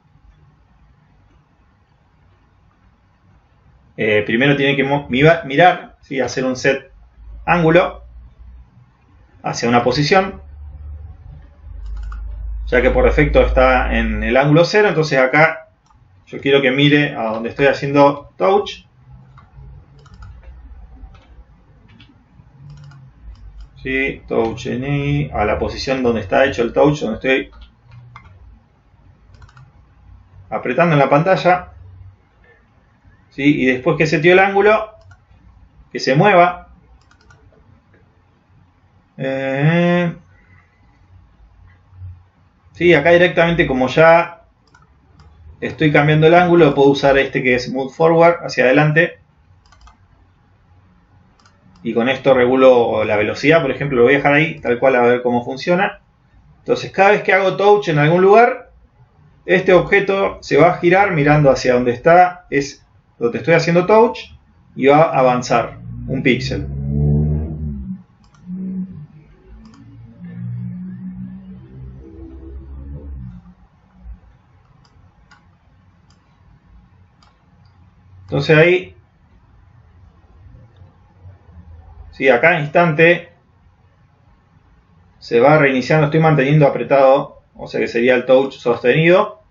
primero tiene que mirar, ¿sí? Hacer un set ángulo hacia una posición, ya que por defecto está en el ángulo 0. Entonces acá yo quiero que mire a donde estoy haciendo touch, ¿sí? Touch a la posición donde está hecho el touch, donde estoy apretando en la pantalla, ¿sí? Y después que setió el ángulo, que se mueva. Sí, acá directamente, como ya estoy cambiando el ángulo, puedo usar este que es Move Forward, hacia adelante. Y con esto regulo la velocidad, por ejemplo, lo voy a dejar ahí, tal cual, a ver cómo funciona. Entonces, cada vez que hago touch en algún lugar, este objeto se va a girar mirando hacia donde está, es donde estoy haciendo touch, y va a avanzar un píxel. Entonces ahí, sí, a cada instante se va reiniciando, estoy manteniendo apretado, o sea que sería el touch sostenido.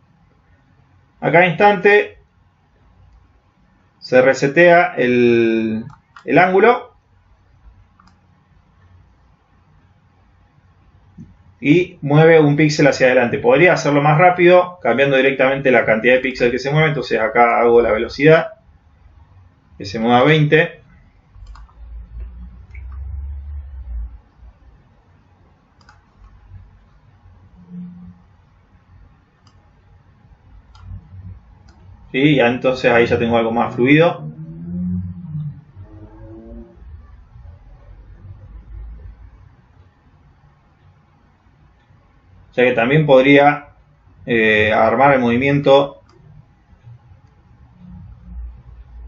A cada instante se resetea el ángulo y mueve un píxel hacia adelante. Podría hacerlo más rápido cambiando directamente la cantidad de píxeles que se mueve. Entonces acá hago la velocidad, que se mueva a 20. ¿Sí? Ya entonces ahí ya tengo algo más fluido. Ya que también podría armar el movimiento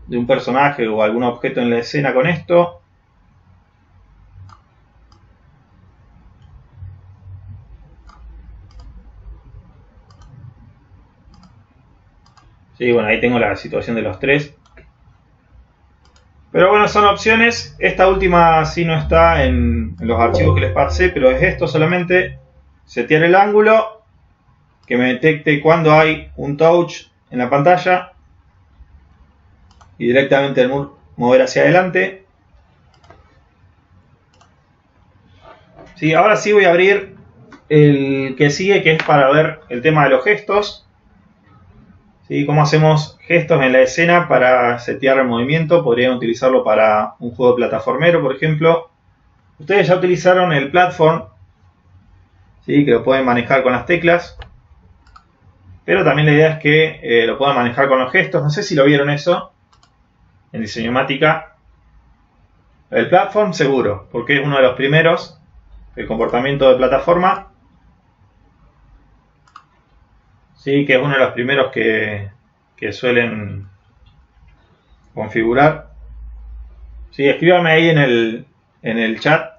de un personaje o algún objeto en la escena con esto. Sí, bueno, ahí tengo la situación de los tres. Pero bueno, son opciones. Esta última sí no está en los archivos que les pasé, pero es esto solamente. Setear el ángulo, que me detecte cuando hay un touch en la pantalla y directamente mover hacia adelante. Sí, ahora sí voy a abrir el que sigue, que es para ver el tema de los gestos. ¿Sí? Cómo hacemos gestos en la escena para setear el movimiento. Podrían utilizarlo para un juego plataformero, por ejemplo. Ustedes ya utilizaron el platform, ¿sí? Que lo pueden manejar con las teclas. Pero también la idea es que lo puedan manejar con los gestos. No sé si lo vieron eso en Diseñomática. El platform seguro, porque es uno de los primeros. El comportamiento de plataforma. Sí, que es uno de los primeros que suelen configurar. Sí, escríbanme ahí en el chat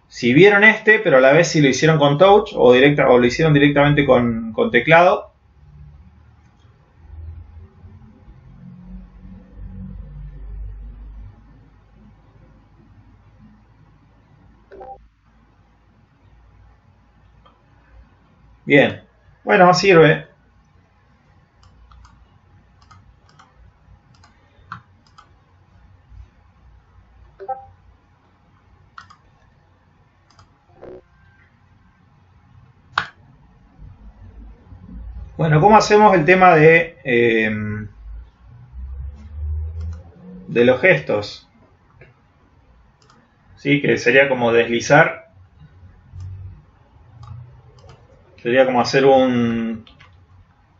si vieron este, pero a la vez si lo hicieron con touch o lo hicieron directamente con teclado. Bien, bueno, sirve. Bueno, ¿cómo hacemos el tema de los gestos? ¿Sí? Que sería como deslizar. Sería como hacer un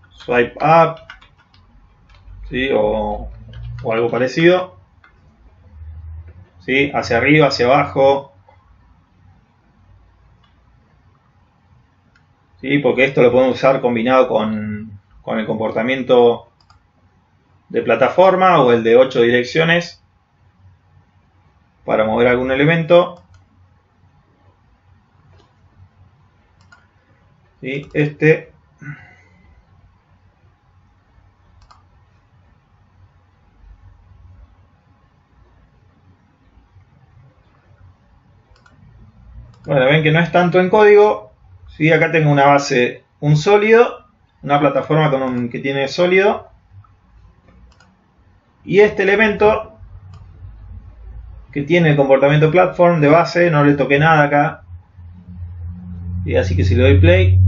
swipe up, ¿sí? o algo parecido, ¿sí? Hacia arriba, hacia abajo, ¿sí? Porque esto lo podemos usar combinado con el comportamiento de plataforma o el de 8 direcciones para mover algún elemento. ¿Sí? Bueno, ven que no es tanto en código. ¿Sí? Acá tengo una base, un sólido, una plataforma que tiene sólido. Y este elemento que tiene el comportamiento platform de base, no le toqué nada acá. Y así que si le doy play,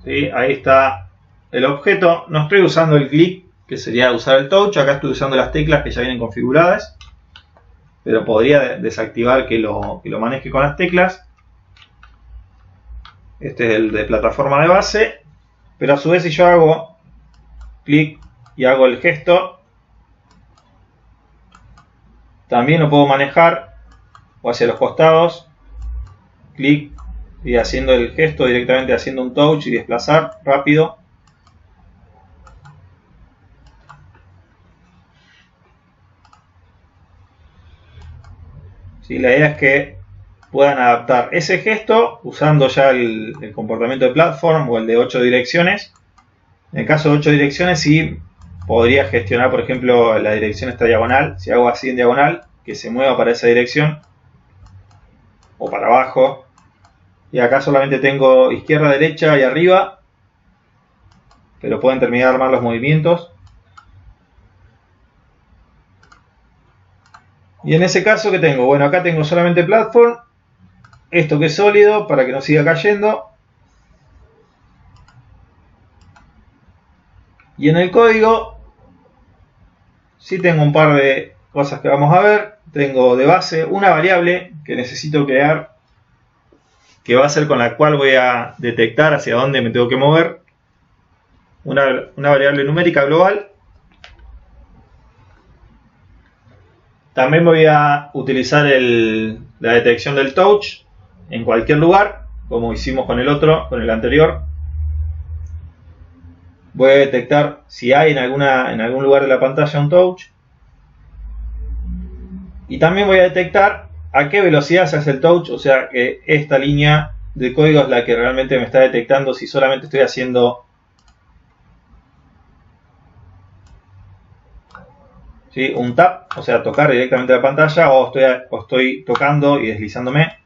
¿sí? Ahí está el objeto. No estoy usando el click, que sería usar el touch. Acá estoy usando las teclas que ya vienen configuradas, pero podría desactivar que lo maneje con las teclas. Este es el de plataforma de base, pero a su vez si yo hago clic y hago el gesto, también lo puedo manejar o hacia los costados, clic y haciendo el gesto directamente, haciendo un touch y desplazar rápido. ¿Sí? La idea es que puedan adaptar ese gesto usando ya el comportamiento de platform o el de 8 direcciones. En el caso de 8 direcciones sí podría gestionar, por ejemplo, la dirección esta diagonal. Si hago así en diagonal, que se mueva para esa dirección o para abajo. Y acá solamente tengo izquierda, derecha y arriba, pero pueden terminar de armar los movimientos. Y en ese caso, ¿qué tengo? Bueno, acá tengo solamente platform, esto que es sólido para que no siga cayendo. Y en el código sí tengo un par de cosas que vamos a ver. Tengo de base una variable que necesito crear, que va a ser con la cual voy a detectar hacia dónde me tengo que mover. Una variable numérica global. También voy a utilizar la detección del touch en cualquier lugar, como hicimos con el otro, con el anterior. Voy a detectar si hay en algún lugar de la pantalla un touch. Y también voy a detectar a qué velocidad se hace el touch, o sea que esta línea de código es la que realmente me está detectando si solamente estoy haciendo, ¿sí?, un tap, o sea tocar directamente la pantalla, o estoy tocando y deslizándome.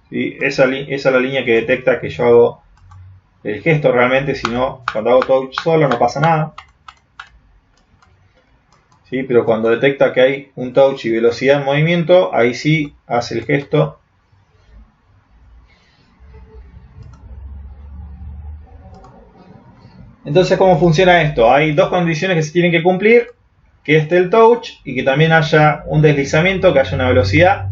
¿Sí? Esa es la línea que detecta que yo hago el gesto realmente. Si no, cuando hago touch solo no pasa nada. ¿Sí? Pero cuando detecta que hay un touch y velocidad en movimiento, ahí sí hace el gesto. Entonces, ¿cómo funciona esto? Hay dos condiciones que se tienen que cumplir: que esté el touch y que también haya un deslizamiento, que haya una velocidad.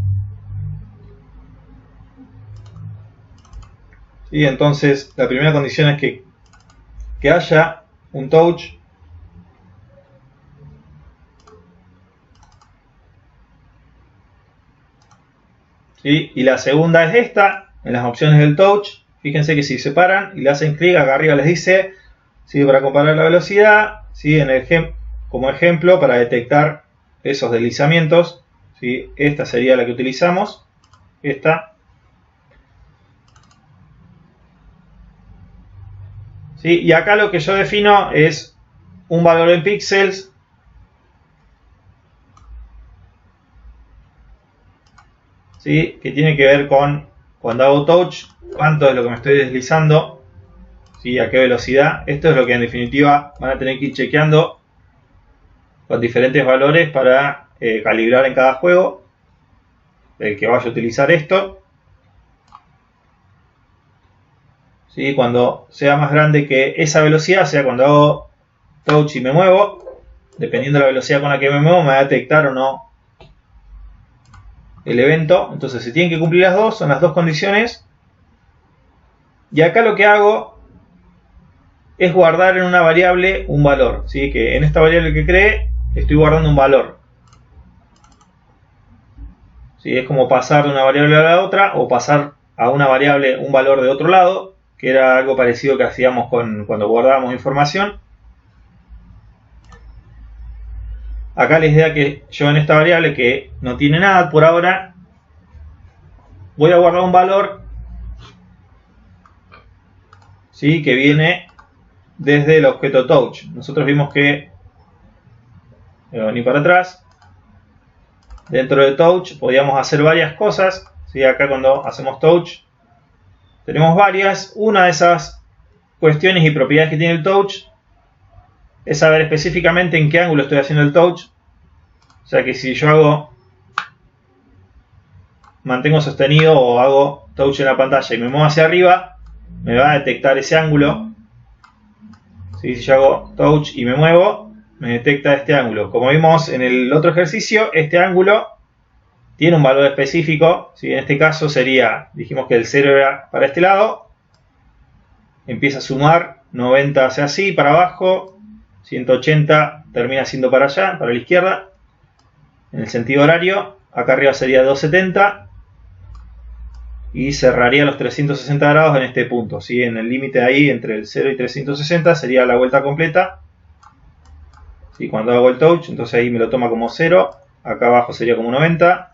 ¿Sí? Entonces, la primera condición es que haya un touch. ¿Sí? Y la segunda es esta, en las opciones del touch. Fíjense que si se paran y le hacen clic, acá arriba les dice, ¿sí?, para comparar la velocidad, ¿sí?, como ejemplo para detectar esos deslizamientos. ¿Sí? Esta sería la que utilizamos. Esta. ¿Sí? Y acá lo que yo defino es un valor en píxeles. ¿Sí? Que tiene que ver con cuando hago touch, cuánto es lo que me estoy deslizando, ¿sí?, a qué velocidad. Esto es lo que en definitiva van a tener que ir chequeando con diferentes valores para calibrar en cada juego el que vaya a utilizar esto. ¿Sí? Cuando sea más grande que esa velocidad, o sea, cuando hago touch y me muevo, dependiendo de la velocidad con la que me muevo, me va a detectar o no el evento. Entonces se tienen que cumplir las dos, son las dos condiciones. Y acá lo que hago es guardar en una variable un valor, ¿sí? Que en esta variable que creé estoy guardando un valor. ¿Sí? Es como pasar de una variable a la otra o pasar a una variable un valor de otro lado, que era algo parecido que hacíamos cuando guardábamos información. Acá la idea que yo en esta variable que no tiene nada por ahora, voy a guardar un valor, ¿sí? Que viene desde el objeto touch. Nosotros vimos que, ni para atrás, dentro de touch podíamos hacer varias cosas, ¿sí? Acá cuando hacemos touch tenemos varias. Una de esas cuestiones y propiedades que tiene el touch es saber específicamente en qué ángulo estoy haciendo el touch. O sea que si yo mantengo sostenido o hago touch en la pantalla y me muevo hacia arriba, me va a detectar ese ángulo. ¿Sí? Si yo hago touch y me muevo, me detecta este ángulo. Como vimos en el otro ejercicio, este ángulo tiene un valor específico. ¿Sí? En este caso sería, dijimos que el 0 era para este lado, empieza a sumar, 90 hacia así, para abajo, 180 termina siendo para allá, para la izquierda, en el sentido horario. Acá arriba sería 270 y cerraría los 360 grados en este punto, ¿sí? En el límite ahí entre el 0 y 360 sería la vuelta completa. ¿Sí? Cuando hago el touch, entonces ahí me lo toma como 0, acá abajo sería como 90,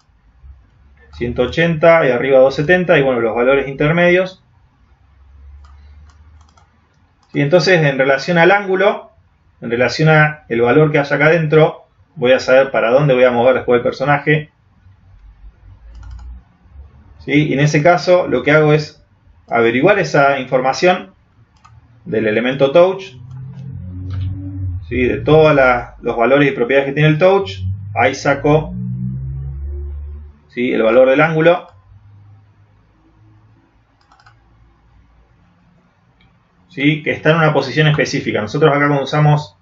180 y arriba 270, y bueno, los valores intermedios. ¿Sí? Entonces, en relación al ángulo, en relación a el valor que haya acá adentro, voy a saber para dónde voy a mover después el personaje. ¿Sí? Y en ese caso lo que hago es averiguar esa información del elemento touch, ¿sí? De todos los valores y propiedades que tiene el touch. Ahí saco, ¿sí? El valor del ángulo, ¿sí? Que está en una posición específica. Nosotros acá cuando usamos,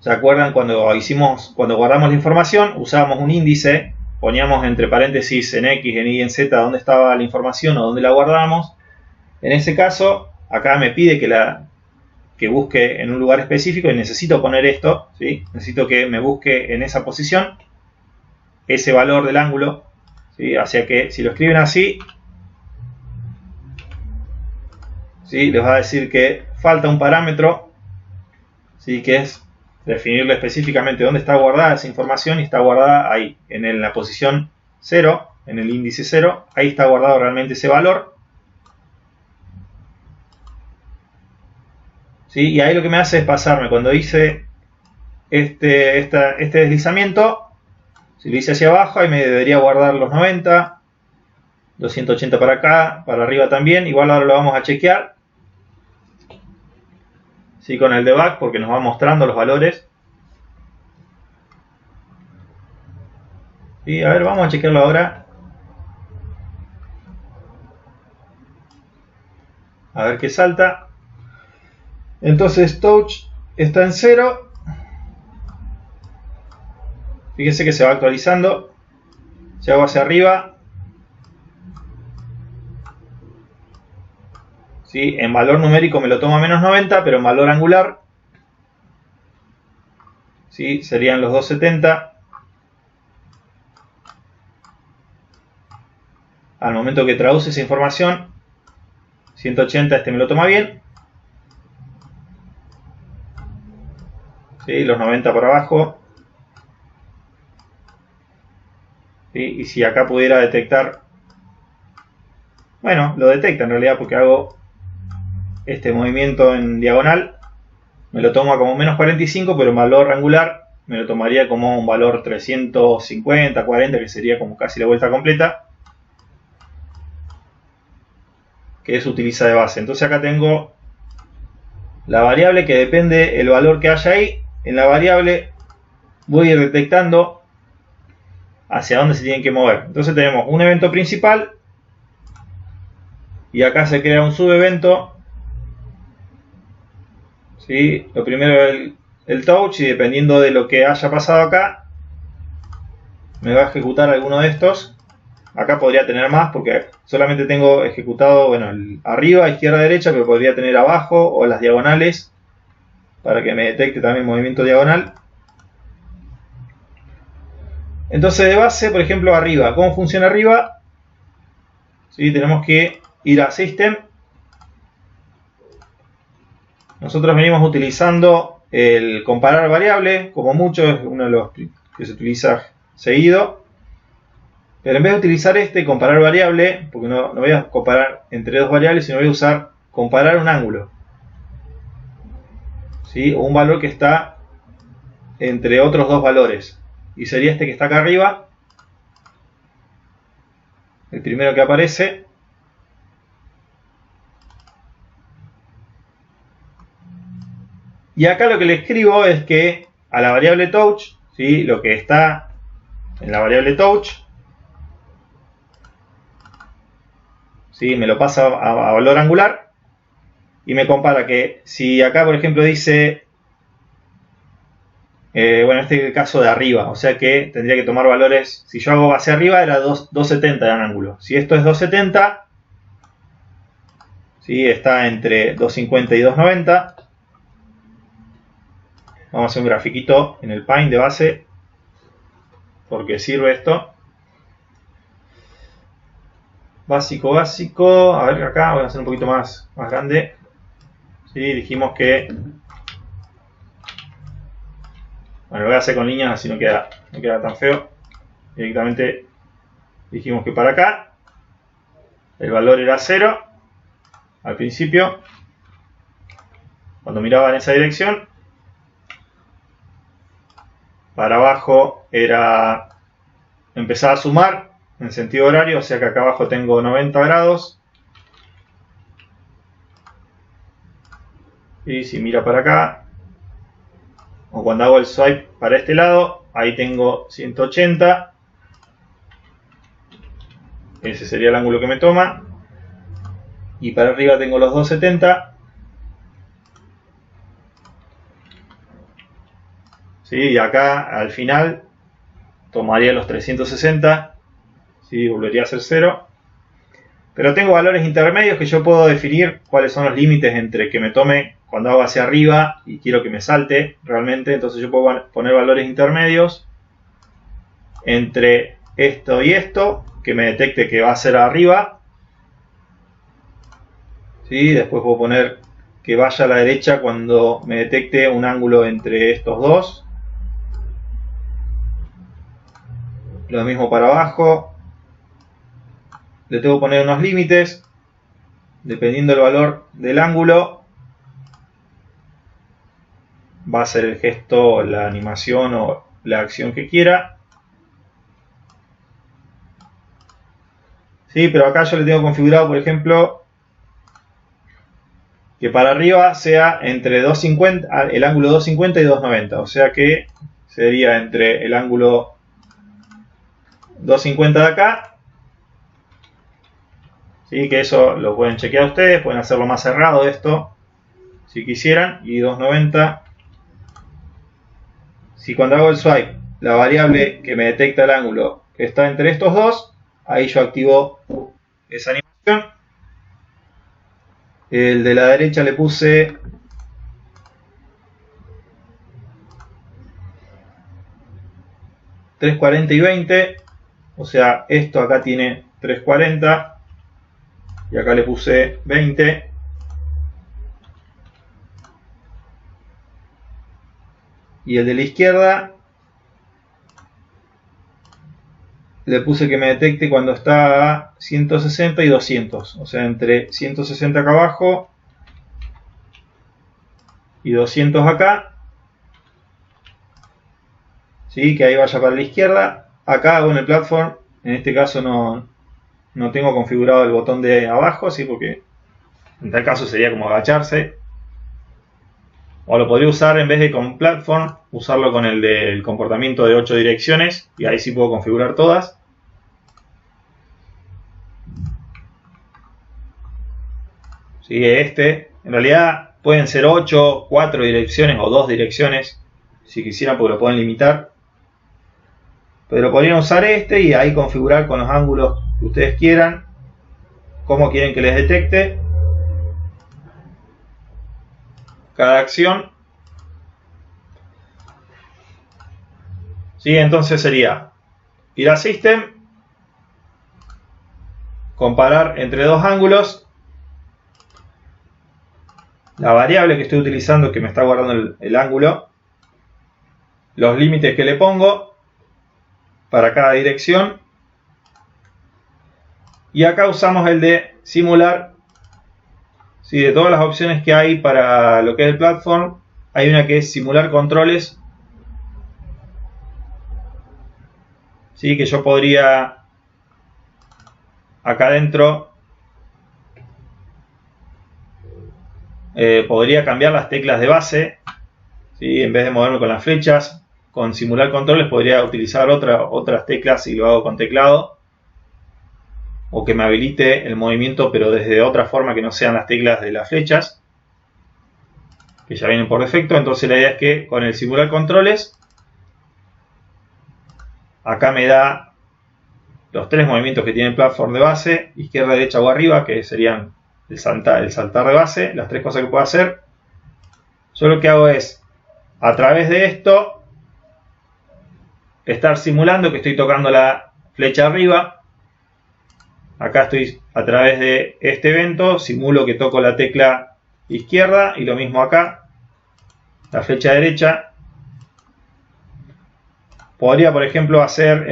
¿se acuerdan cuando guardamos la información? Usábamos un índice, poníamos entre paréntesis en X, en Y, en Z dónde estaba la información o dónde la guardábamos. En ese caso, acá me pide que busque en un lugar específico y necesito poner esto, ¿sí? Necesito que me busque en esa posición ese valor del ángulo, ¿sí? Hacia que si lo escriben así, ¿sí? Les va a decir que falta un parámetro, ¿sí? Que es definirle específicamente dónde está guardada esa información, y está guardada ahí, en la posición 0, en el índice 0, ahí está guardado realmente ese valor. ¿Sí? Y ahí lo que me hace es pasarme, cuando hice este deslizamiento, si lo hice hacia abajo, ahí me debería guardar los 90, 280 para acá, para arriba también. Igual ahora lo vamos a chequear, ¿sí? Con el debug, porque nos va mostrando los valores. Y a ver, vamos a chequearlo ahora. A ver qué salta. Entonces touch está en 0. Fíjense que se va actualizando. Si hago hacia arriba, ¿sí? En valor numérico me lo toma menos 90, pero en valor angular, ¿sí? Serían los 270. Al momento que traduce esa información, 180 me lo toma bien. ¿Sí? Los 90 por abajo. ¿Sí? Y si acá pudiera detectar, bueno, lo detecta en realidad porque hago este movimiento en diagonal, me lo toma como menos 45, pero en valor angular me lo tomaría como un valor 350, 40, que sería como casi la vuelta completa, que eso utiliza de base. Entonces acá tengo la variable que depende el valor que haya ahí. En la variable voy a ir detectando hacia dónde se tienen que mover. Entonces tenemos un evento principal y acá se crea un subevento. ¿Sí? Lo primero es el touch, y dependiendo de lo que haya pasado acá me va a ejecutar alguno de estos. Acá podría tener más porque solamente tengo ejecutado, bueno, arriba, izquierda, derecha, pero podría tener abajo o las diagonales para que me detecte también movimiento diagonal. Entonces de base, por ejemplo, arriba, ¿cómo funciona arriba? ¿Sí? Tenemos que ir a System. Nosotros venimos utilizando el comparar variable, como mucho, es uno de los que se utiliza seguido. Pero en vez de utilizar comparar variable, porque no voy a comparar entre dos variables, sino voy a usar comparar un ángulo. ¿Sí? O un valor que está entre otros dos valores. Y sería este que está acá arriba, el primero que aparece. Y acá lo que le escribo es que a la variable touch, ¿sí? Lo que está en la variable touch, ¿sí? Me lo pasa a valor angular y me compara que si acá, por ejemplo, dice, bueno, este es el caso de arriba, o sea que tendría que tomar valores, si yo hago hacia arriba era 270 de un ángulo. Si esto es 270, ¿sí? Está entre 250 y 290. Vamos a hacer un grafiquito en el Paint de base, porque sirve esto. Básico, básico. A ver, acá voy a hacer un poquito más grande. ¿Sí? Dijimos que... Bueno, lo voy a hacer con líneas, así no queda tan feo. Directamente dijimos que para acá el valor era 0 al principio, cuando miraba en esa dirección. Para abajo era empezar a sumar en sentido horario, o sea que acá abajo tengo 90 grados. Y si mira para acá, o cuando hago el swipe para este lado, ahí tengo 180. Ese sería el ángulo que me toma. Y para arriba tengo los 270. ¿Sí? Y acá al final tomaría los 360. ¿Sí? Volvería a ser 0. Pero tengo valores intermedios que yo puedo definir cuáles son los límites entre que me tome cuando hago hacia arriba y quiero que me salte realmente. Entonces yo puedo poner valores intermedios entre esto y esto, que me detecte que va a ser arriba. ¿Sí? Después puedo poner que vaya a la derecha cuando me detecte un ángulo entre estos dos. Lo mismo para abajo. Le tengo que poner unos límites dependiendo del valor del ángulo. Va a ser el gesto, la animación o la acción que quiera. Sí, pero acá yo le tengo configurado, por ejemplo, que para arriba sea entre 250, el ángulo 250 y 290. O sea que sería entre el ángulo 250 de acá. ¿Sí? Que eso lo pueden chequear ustedes, pueden hacerlo más cerrado esto, si quisieran, y 290. Si cuando hago el swipe, la variable que me detecta el ángulo está entre estos dos, ahí yo activo esa animación. El de la derecha le puse $340 y 20, o sea, esto acá tiene 340 y acá le puse 20. Y el de la izquierda le puse que me detecte cuando está a 160 y 200, o sea, entre 160 acá abajo y 200 acá. ¿Sí? Que ahí vaya para la izquierda. Acá hago en el platform, en este caso no tengo configurado el botón de abajo, ¿sí? Porque en tal caso sería como agacharse. O lo podría usar en vez de con Platform, usarlo con el del comportamiento de 8 direcciones. Y ahí sí puedo configurar todas. Sigue este. En realidad pueden ser 8, 4 direcciones o 2 direcciones. Si quisieran, porque lo pueden limitar. Pero podrían usar este y ahí configurar con los ángulos que ustedes quieran. Cómo quieren que les detecte cada acción. ¿Sí? Entonces sería ir a System, comparar entre dos ángulos, la variable que estoy utilizando que me está guardando el ángulo, los límites que le pongo para cada dirección, y acá usamos el de simular. Sí, de todas las opciones que hay para lo que es el platform, hay una que es simular controles. Sí, que yo podría acá adentro podría cambiar las teclas de base. ¿Sí? En vez de moverme con las flechas, con simular controles podría utilizar otras teclas si lo hago con teclado, o que me habilite el movimiento pero desde otra forma que no sean las teclas de las flechas, que ya vienen por defecto. Entonces la idea es que con el simular controles acá me da los 3 movimientos que tiene el platform de base, izquierda, derecha o arriba, que serían el saltar de base, las 3 cosas que puedo hacer. Yo lo que hago es, a través de esto, estar simulando que estoy tocando la flecha arriba. Acá estoy a través de este evento, simulo que toco la tecla izquierda, y lo mismo acá, la flecha derecha. Podría, por ejemplo, hacer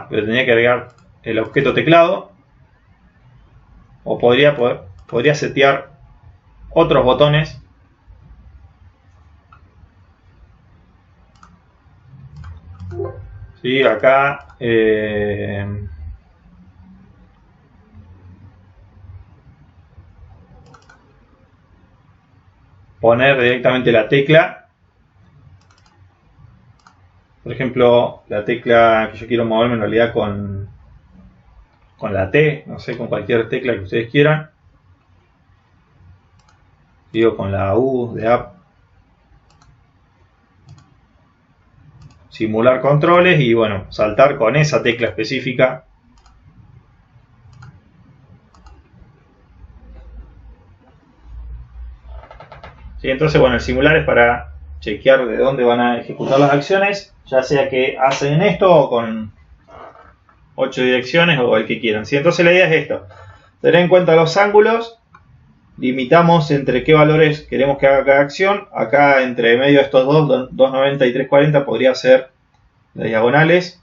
pero tenía que agregar el objeto teclado. O podría setear otros botones. Sí, acá poner directamente la tecla. Por ejemplo, la tecla que yo quiero moverme en realidad con la T, no sé, con cualquier tecla que ustedes quieran. Digo, con la U de App. Simular controles y bueno, saltar con esa tecla específica. Sí, entonces bueno, el simular es para chequear de dónde van a ejecutar las acciones, ya sea que hacen esto o con 8 direcciones o el que quieran. ¿Sí? Entonces la idea es esto: tener en cuenta los ángulos, limitamos entre qué valores queremos que haga cada acción. Acá entre medio de estos dos, 290 y 340, podría ser las diagonales,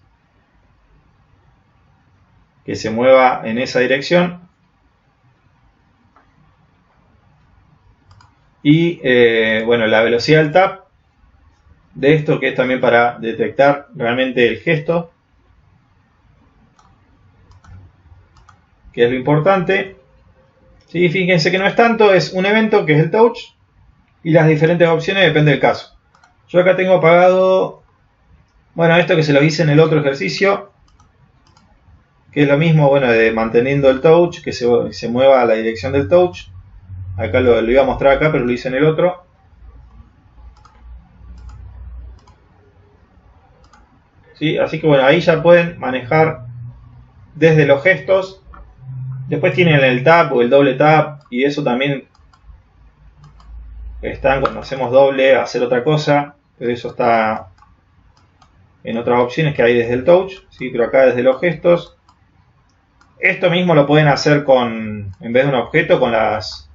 que se mueva en esa dirección. Y bueno, la velocidad del tap de esto, que es también para detectar realmente el gesto, que es lo importante. ¿Sí? Fíjense que no es tanto, es un evento que es el touch, y las diferentes opciones depende del caso. Yo acá tengo apagado, bueno, esto que se lo hice en el otro ejercicio, que es lo mismo, bueno, de manteniendo el touch, que se mueva a la dirección del touch. Acá lo iba a mostrar acá, pero lo hice en el otro. ¿Sí? Así que bueno, ahí ya pueden manejar desde los gestos. Después tienen el tap o el doble tap, y eso también están cuando hacemos doble, hacer otra cosa, pero eso está en otras opciones que hay desde el touch. ¿Sí? Pero acá desde los gestos. Esto mismo lo pueden hacer en vez de un objeto, con las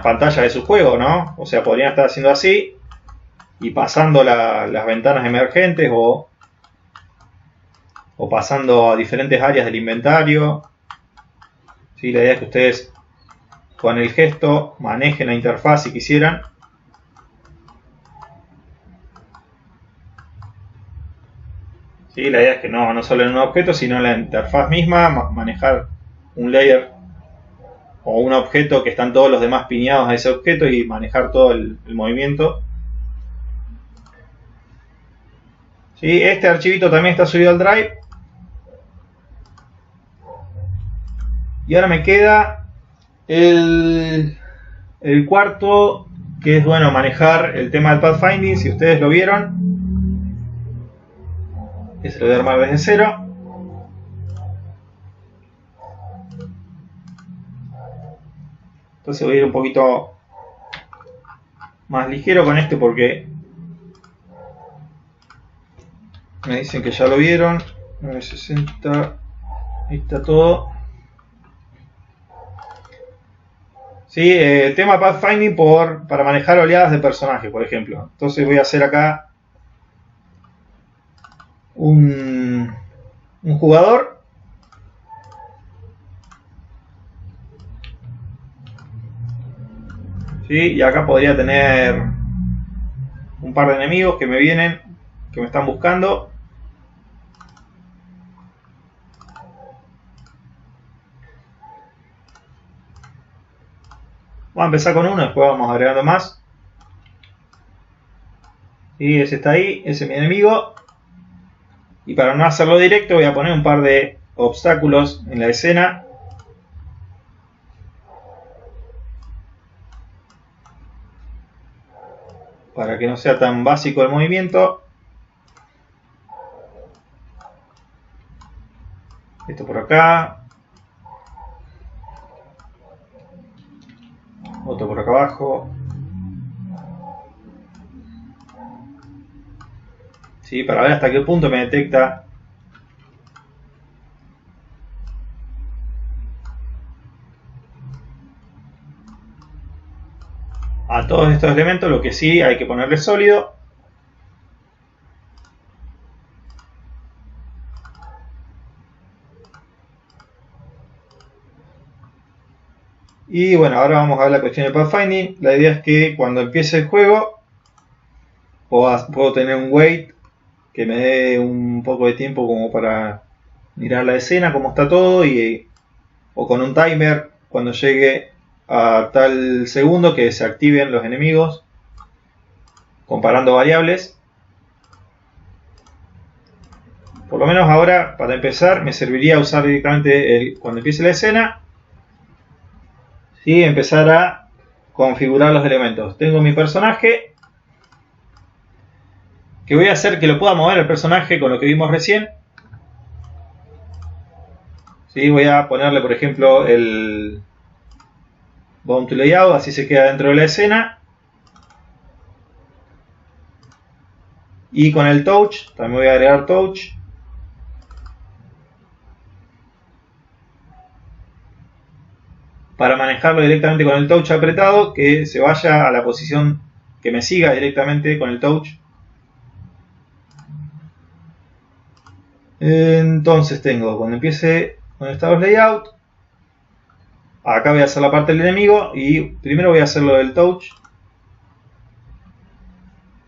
pantallas de su juego, ¿no? O sea, podrían estar haciendo así y pasando las ventanas emergentes o pasando a diferentes áreas del inventario. ¿Sí? La idea es que ustedes con el gesto manejen la interfaz si quisieran. ¿Sí? La idea es que no solo en un objeto, sino en la interfaz misma, manejar un layer o un objeto que están todos los demás piñados a ese objeto y manejar todo el movimiento. ¿Sí? Este archivito también está subido al Drive. Y ahora me queda el cuarto, que es bueno manejar el tema del pathfinding. Si ustedes lo vieron, que se lo voy a armar desde cero. Entonces voy a ir un poquito más ligero con este porque me dicen que ya lo vieron. 960, ahí está todo. Sí, el tema pathfinding para manejar oleadas de personajes, por ejemplo. Entonces voy a hacer acá un jugador. ¿Sí? Y acá podría tener un par de enemigos que me vienen, que me están buscando. Vamos a empezar con uno, después vamos agregando más. ¿Sí? Ese está ahí, ese es mi enemigo. Y para no hacerlo directo voy a poner un par de obstáculos en la escena. Para que no sea tan básico el movimiento. Esto por acá. Otro por acá abajo. ¿Sí? Para ver hasta qué punto me detecta. A todos estos elementos, lo que sí hay que ponerle sólido. Y bueno, ahora vamos a ver la cuestión de pathfinding. La idea es que cuando empiece el juego puedo tener un wait que me dé un poco de tiempo como para mirar la escena, cómo está todo, o con un timer cuando llegue a tal segundo que se activen los enemigos, comparando variables. Por lo menos ahora, para empezar, me serviría usar directamente cuando empiece la escena, ¿sí? Empezar a configurar los elementos. Tengo mi personaje, que voy a hacer que lo pueda mover el personaje con lo que vimos recién. ¿Sí? Voy a ponerle, por ejemplo, el Bound to Layout, así se queda dentro de la escena. Y con el Touch, también voy a agregar Touch. Para manejarlo directamente con el Touch apretado, que se vaya a la posición que me siga directamente con el Touch. Entonces tengo, cuando empiece con estados layout, acá voy a hacer la parte del enemigo y primero voy a hacer lo del touch.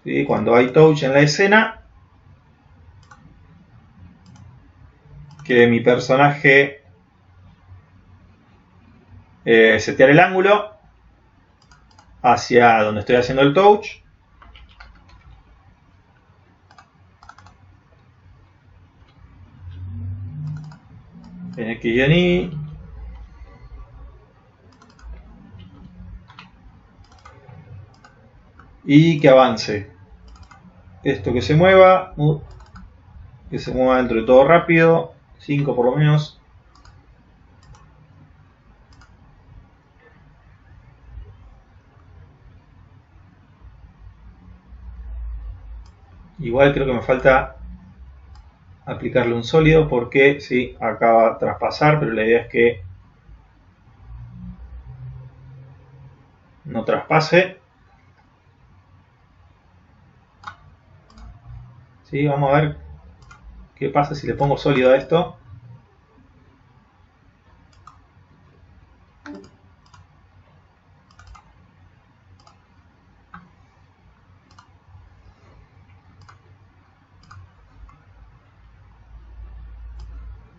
¿Sí? Cuando hay touch en la escena, que mi personaje setear el ángulo hacia donde estoy haciendo el touch. En X y en Y. Y que avance. Esto que se mueva. Que se mueva dentro de todo rápido. 5 por lo menos. Igual creo que me falta aplicarle un sólido porque sí, acá va a traspasar, pero la idea es que no traspase. Sí, vamos a ver qué pasa si le pongo sólido a esto.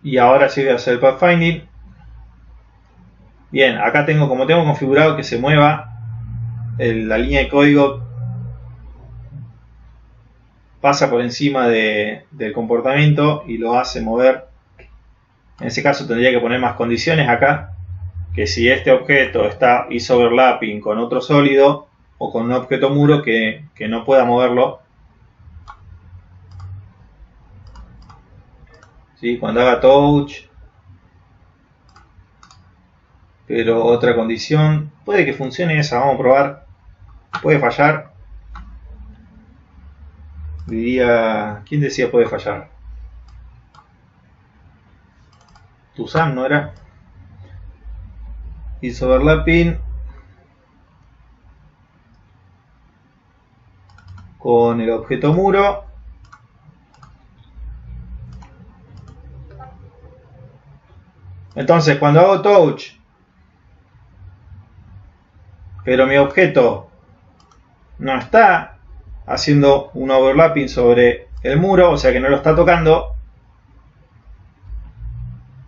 Y ahora sí voy a hacer el pathfinding. Bien, acá como tengo configurado que se mueva la línea de código, pasa por encima del comportamiento y lo hace mover. En ese caso tendría que poner más condiciones acá, que si este objeto hizo overlapping con otro sólido o con un objeto muro que no pueda moverlo. ¿Sí? Cuando haga touch. Pero otra condición, puede que funcione esa, vamos a probar. Puede fallar. Diría, ¿quién decía puede fallar? Tuzan, ¿no era? Hizo overlapping con el objeto muro. Entonces cuando hago touch, pero mi objeto no está haciendo un overlapping sobre el muro, o sea que no lo está tocando,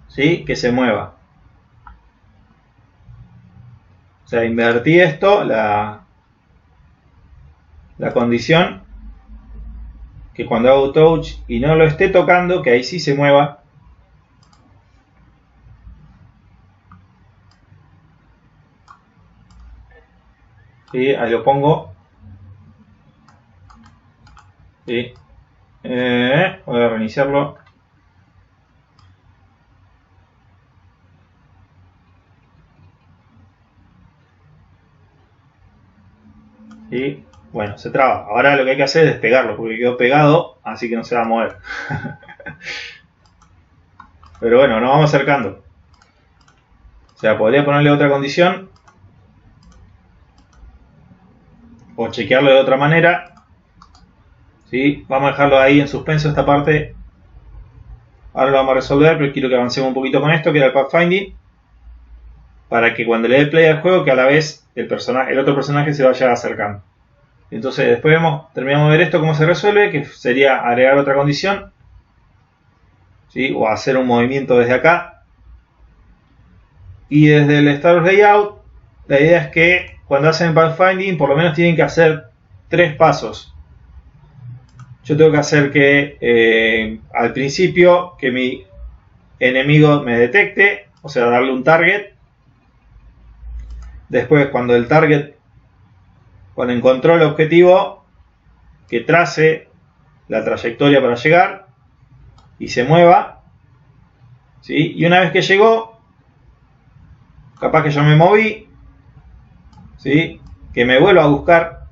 ¿sí? Que se mueva. O sea, invertí esto, la condición, que cuando hago touch y no lo esté tocando, que ahí sí se mueva. ¿Sí? Ahí lo pongo. ¿Sí? Voy a reiniciarlo. ¿Sí? Bueno, se traba. Ahora lo que hay que hacer es despegarlo porque quedó pegado, así que no se va a mover. Pero bueno, nos vamos acercando. O sea, podría ponerle otra condición o chequearlo de otra manera. ¿Sí? Vamos a dejarlo ahí en suspenso esta parte. Ahora lo vamos a resolver, pero quiero que avancemos un poquito con esto, que era el pathfinding, para que cuando le dé play al juego, que a la vez el otro personaje se vaya acercando. Entonces después terminamos de ver esto cómo se resuelve, que sería agregar otra condición, ¿sí? O hacer un movimiento desde acá. Y desde el Status Layout, la idea es que cuando hacen pathfinding, por lo menos tienen que hacer 3 pasos. Yo tengo que hacer que al principio que mi enemigo me detecte, o sea, darle un target. Después, cuando encontró el objetivo, que trace la trayectoria para llegar y se mueva, ¿sí? Y una vez que llegó, capaz que yo me moví, ¿sí? Que me vuelva a buscar,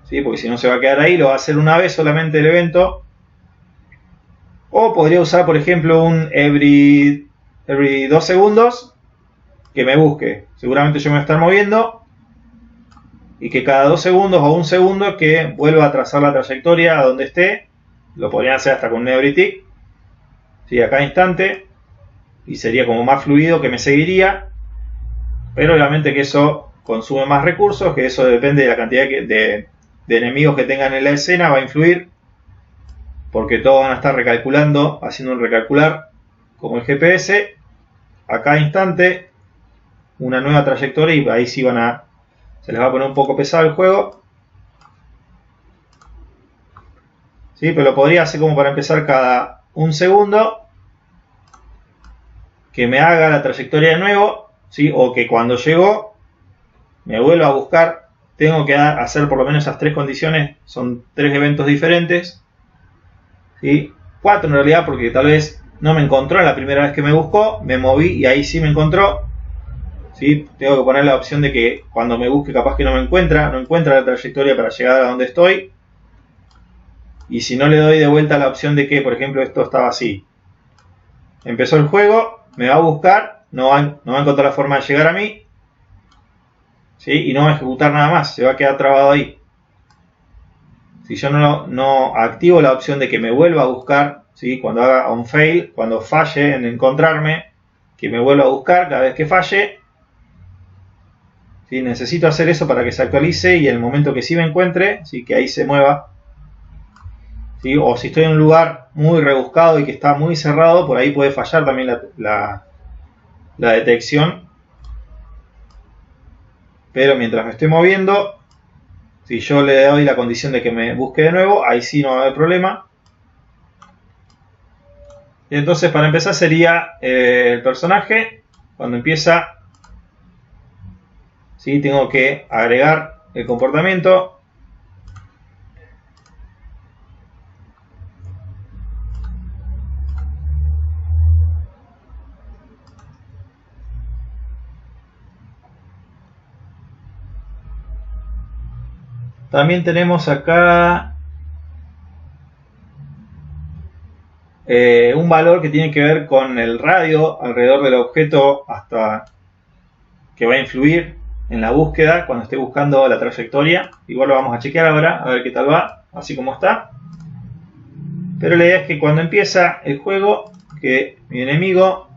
¿sí? Porque si no se va a quedar ahí, lo va a hacer una vez solamente el evento. O podría usar, por ejemplo, un every 2 segundos, que me busque. Seguramente yo me voy a estar moviendo y que cada 2 segundos o 1 segundo que vuelva a trazar la trayectoria a donde esté. Lo podrían hacer hasta con un every tick, ¿sí? A cada instante, y sería como más fluido, que me seguiría. Pero obviamente que eso consume más recursos, que eso depende de la cantidad de enemigos que tengan en la escena, va a influir, porque todos van a estar recalculando, haciendo un recalcular como el GPS a cada instante una nueva trayectoria, y ahí sí se les va a poner un poco pesado el juego, ¿sí? Pero lo podría hacer como para empezar cada 1 segundo, que me haga la trayectoria de nuevo, ¿sí? O que cuando llegó me vuelva a buscar. Tengo que hacer por lo menos esas 3 condiciones, son 3 eventos diferentes, ¿sí? 4 en realidad, porque tal vez no me encontró la primera vez que me buscó, me moví y ahí sí me encontró, ¿sí? Tengo que poner la opción de que cuando me busque capaz que no encuentra la trayectoria para llegar a donde estoy. Y si no le doy de vuelta la opción de que, por ejemplo, esto estaba así. Empezó el juego, me va a buscar, no va a encontrar la forma de llegar a mí, ¿sí? Y no va a ejecutar nada más, se va a quedar trabado ahí. Si yo no activo la opción de que me vuelva a buscar, ¿sí? Cuando haga on fail, cuando falle en encontrarme, que me vuelva a buscar cada vez que falle, ¿sí? Necesito hacer eso para que se actualice y en el momento que sí me encuentre, ¿sí? Que ahí se mueva, ¿sí? O si estoy en un lugar muy rebuscado y que está muy cerrado, por ahí puede fallar también la detección. Pero mientras me estoy moviendo, si yo le doy la condición de que me busque de nuevo, ahí sí no va a haber problema. Y entonces para empezar sería el personaje. Cuando empieza, ¿sí? Tengo que agregar el comportamiento. También tenemos acá un valor que tiene que ver con el radio alrededor del objeto hasta que va a influir en la búsqueda cuando esté buscando la trayectoria. Igual lo vamos a chequear ahora, a ver qué tal va, así como está. Pero la idea es que cuando empieza el juego, que mi enemigo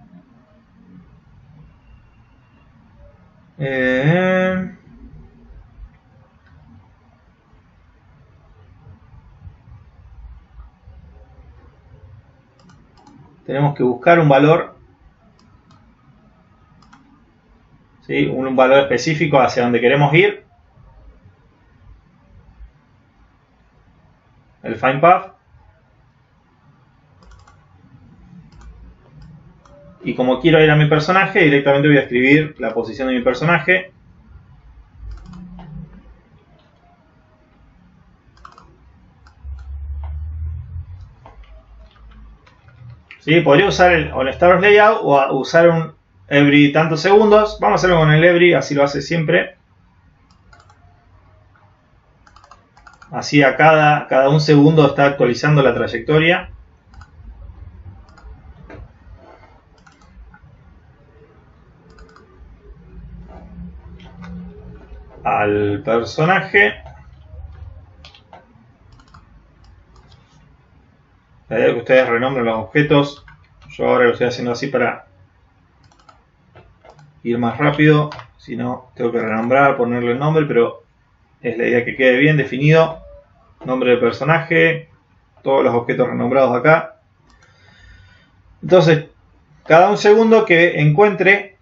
tenemos que buscar un valor, ¿sí? Un valor específico hacia donde queremos ir. El find path. Y como quiero ir a mi personaje, directamente voy a escribir la posición de mi personaje. ¿Sí? Podría usar el OnStar Layout o usar un every tantos segundos. Vamos a hacerlo con el every, así lo hace siempre. Así a cada un segundo está actualizando la trayectoria. Al personaje. La idea es que ustedes renombren los objetos. Yo ahora lo estoy haciendo así para ir más rápido. Si no, tengo que renombrar, ponerle el nombre, pero es la idea que quede bien definido. Nombre del personaje, todos los objetos renombrados acá. Entonces, cada un segundo que encuentre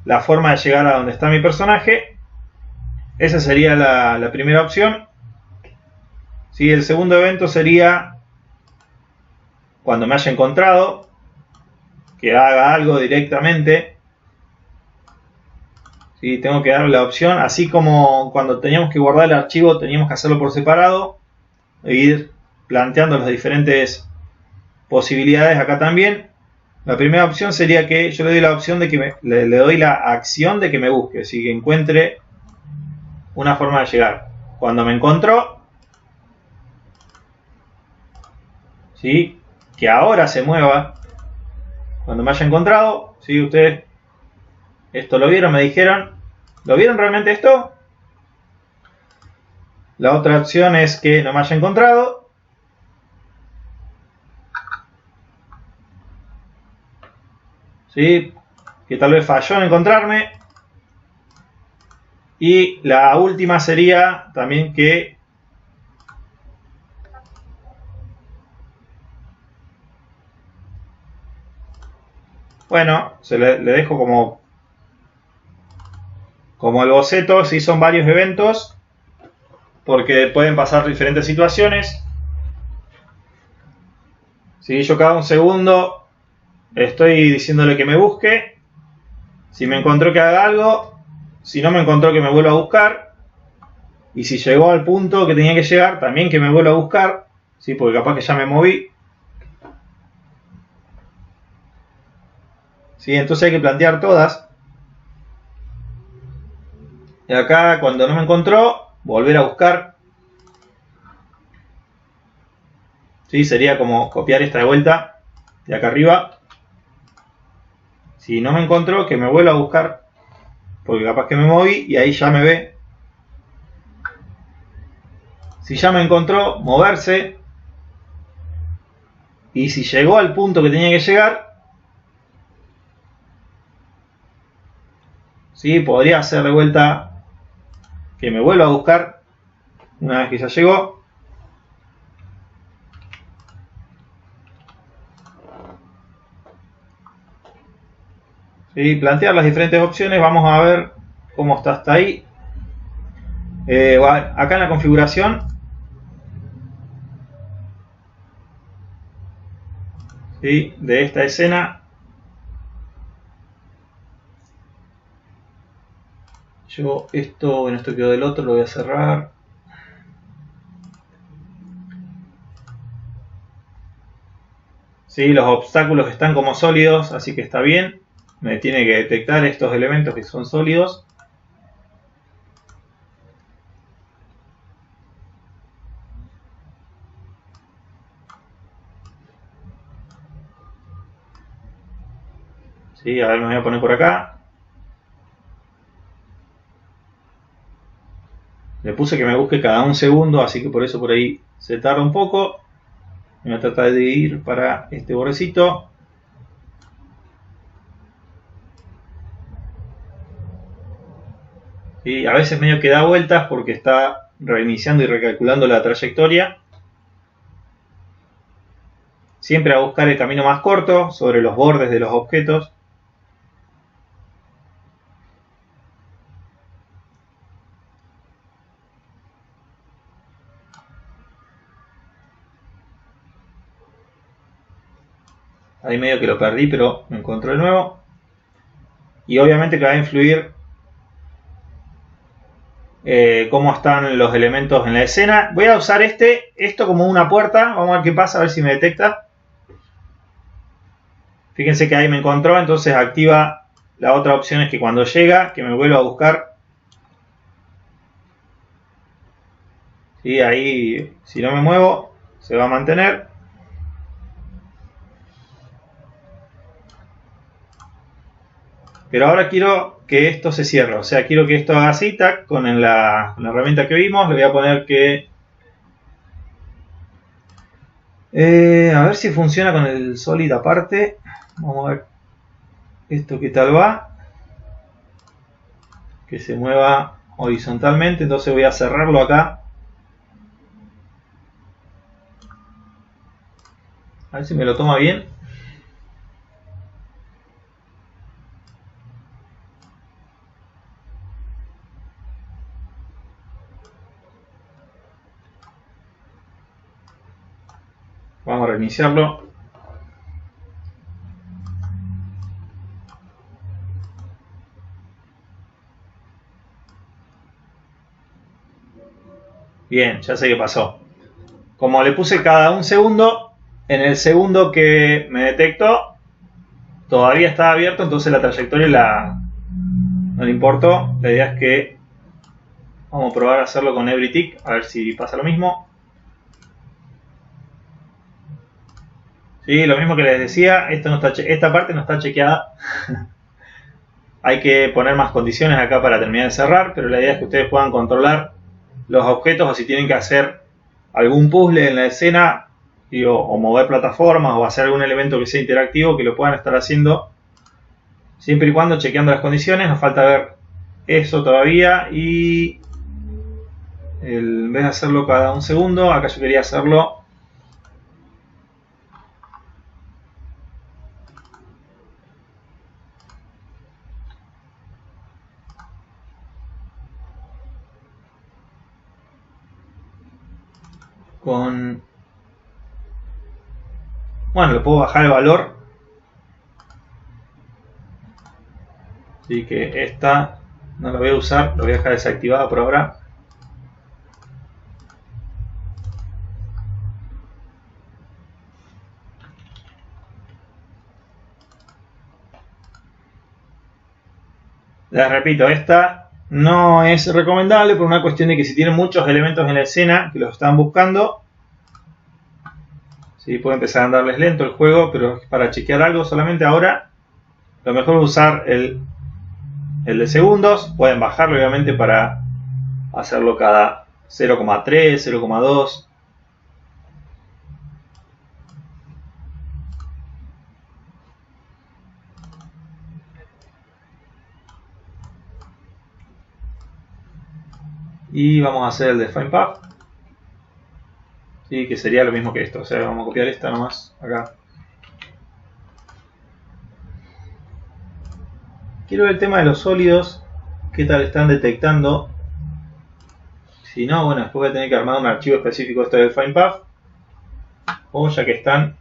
la forma de llegar a donde está mi personaje, esa sería la primera opción. ¿Sí? El segundo evento sería cuando me haya encontrado, que haga algo directamente. ¿Sí? Tengo que darle la opción, así como cuando teníamos que guardar el archivo teníamos que hacerlo por separado e ir planteando las diferentes posibilidades acá también. La primera opción sería que yo le doy la opción de que le doy la acción de que me busque, así que encuentre una forma de llegar. Cuando me encontró, ¿sí? Que ahora se mueva cuando me haya encontrado. ¿Sí? Ustedes esto lo vieron, me dijeron, ¿lo vieron realmente esto? La otra opción es que no me haya encontrado. ¿Sí? Que tal vez falló en encontrarme. Y la última sería también que bueno, le dejo como el boceto. Si son varios eventos, porque pueden pasar diferentes situaciones. Si yo cada un segundo estoy diciéndole que me busque, si me encontró que haga algo, si no me encontró que me vuelva a buscar, y si llegó al punto que tenía que llegar, también que me vuelva a buscar, ¿sí? Porque capaz que ya me moví. ¿Sí? Entonces hay que plantear todas. Y acá cuando no me encontró, volver a buscar. ¿Sí? Sería como copiar esta de vuelta de acá arriba. Si no me encontró, que me vuelva a buscar, porque capaz que me moví y ahí ya me ve. Si ya me encontró, moverse. Y si llegó al punto que tenía que llegar, ¿sí? Podría hacer de vuelta que me vuelva a buscar una vez que ya llegó. ¿sí? Plantear las diferentes opciones. Vamos a ver cómo está hasta ahí. Acá en la configuración, ¿sí? De esta escena, yo esto quedó del otro, lo voy a cerrar. ¿Sí? Los obstáculos están como sólidos, así que está bien. Me tiene que detectar estos elementos que son sólidos. ¿Sí? A ver, me voy a poner por acá. Le puse que me busque cada un segundo, así que por eso por ahí se tarda un poco. Voy a tratar de ir para este bordecito. ¿Sí? A veces medio que da vueltas porque está reiniciando y recalculando la trayectoria. Siempre a buscar el camino más corto sobre los bordes de los objetos. Ahí medio que lo perdí, pero me encontré de nuevo. Y obviamente que va a influir cómo están los elementos en la escena. Voy a usar esto como una puerta. Vamos a ver qué pasa, a ver si me detecta. Fíjense que ahí me encontró, entonces activa la otra opción, es que cuando llega, que me vuelva a buscar. ¿Sí? Ahí, si no me muevo, se va a mantener. Pero ahora quiero que esto se cierre, o sea, quiero que esto haga así, tac, con la herramienta que vimos. Le voy a poner que... a ver si funciona con el Solid aparte. Vamos a ver esto qué tal va. Que se mueva horizontalmente, entonces voy a cerrarlo acá. A ver si me lo toma bien. Vamos a reiniciarlo. Bien, ya sé qué pasó. Como le puse cada un segundo, en el segundo que me detectó, todavía estaba abierto, entonces la trayectoria no le importó. La idea es que vamos a probar a hacerlo con EveryTick, a ver si pasa lo mismo. Sí, lo mismo que les decía, esta parte no está chequeada. Hay que poner más condiciones acá para terminar de cerrar, pero la idea es que ustedes puedan controlar los objetos, o si tienen que hacer algún puzzle en la escena, o mover plataformas o hacer algún elemento que sea interactivo, que lo puedan estar haciendo siempre y cuando chequeando las condiciones. Nos falta ver eso todavía, y en vez de hacerlo cada un segundo, acá yo quería hacerlo con... Bueno, le puedo bajar el valor. Así que esta no la voy a usar, lo voy a dejar desactivada por ahora. Les repito, esta no es recomendable por una cuestión de que si tienen muchos elementos en la escena que los están buscando, ¿sí? Puede empezar a andarles lento el juego, pero para chequear algo solamente ahora, lo mejor es usar el de segundos. Pueden bajarlo obviamente para hacerlo cada 0,3, 0,2. Y vamos a hacer el Define Path, ¿sí? Que sería lo mismo que esto. O sea, vamos a copiar esta nomás acá. Quiero ver el tema de los sólidos, qué tal están detectando. Si no, bueno, después voy a tener que armar un archivo específico esto del FinePath. O ya que están,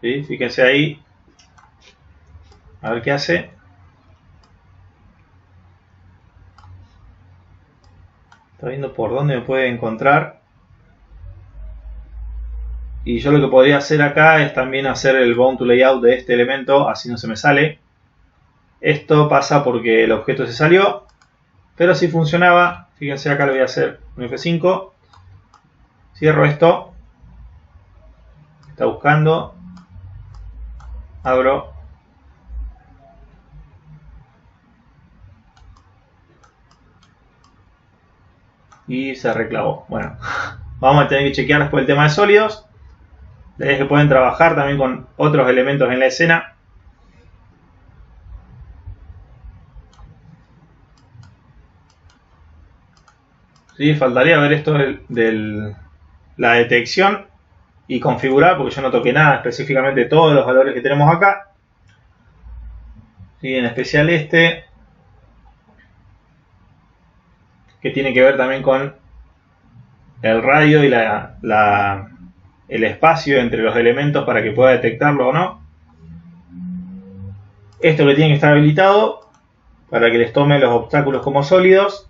¿sí? Fíjense ahí, a ver qué hace. Está viendo por dónde me puede encontrar. Y yo lo que podría hacer acá es también hacer el bound to layout de este elemento, así no se me sale. Esto pasa porque el objeto se salió, pero si funcionaba, fíjense acá, lo voy a hacer un F5. Cierro esto. Está buscando. Abro. Y se reclavó. Bueno, vamos a tener que chequear después el tema de sólidos. La idea es que pueden trabajar también con otros elementos en la escena. ¿Sí? Faltaría ver esto de la detección y configurar, porque yo no toqué nada específicamente todos los valores que tenemos acá. ¿Sí? En especial este, que tiene que ver también con el radio y el espacio entre los elementos para que pueda detectarlo o no. Esto que tiene que estar habilitado para que les tome los obstáculos como sólidos.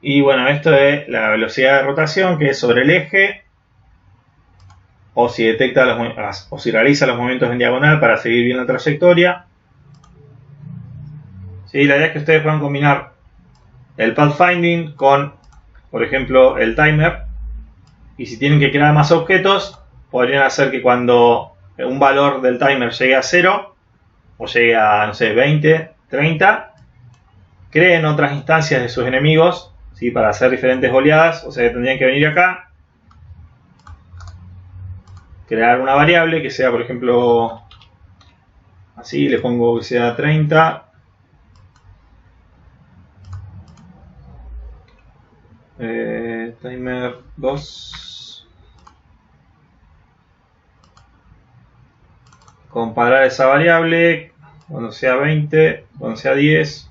Y bueno, esto de la velocidad de rotación, que es sobre el eje, o si detecta o si realiza los movimientos en diagonal para seguir bien la trayectoria. ¿Sí? La idea es que ustedes puedan combinar el pathfinding con, por ejemplo, el timer. Y si tienen que crear más objetos, podrían hacer que cuando un valor del timer llegue a 0, o llegue a, no sé, 20, 30, creen otras instancias de sus enemigos, ¿sí? Para hacer diferentes oleadas. O sea, tendrían que venir acá, crear una variable que sea, por ejemplo, así, le pongo que sea 30. Timer 2. Comparar esa variable cuando sea 20, cuando sea 10.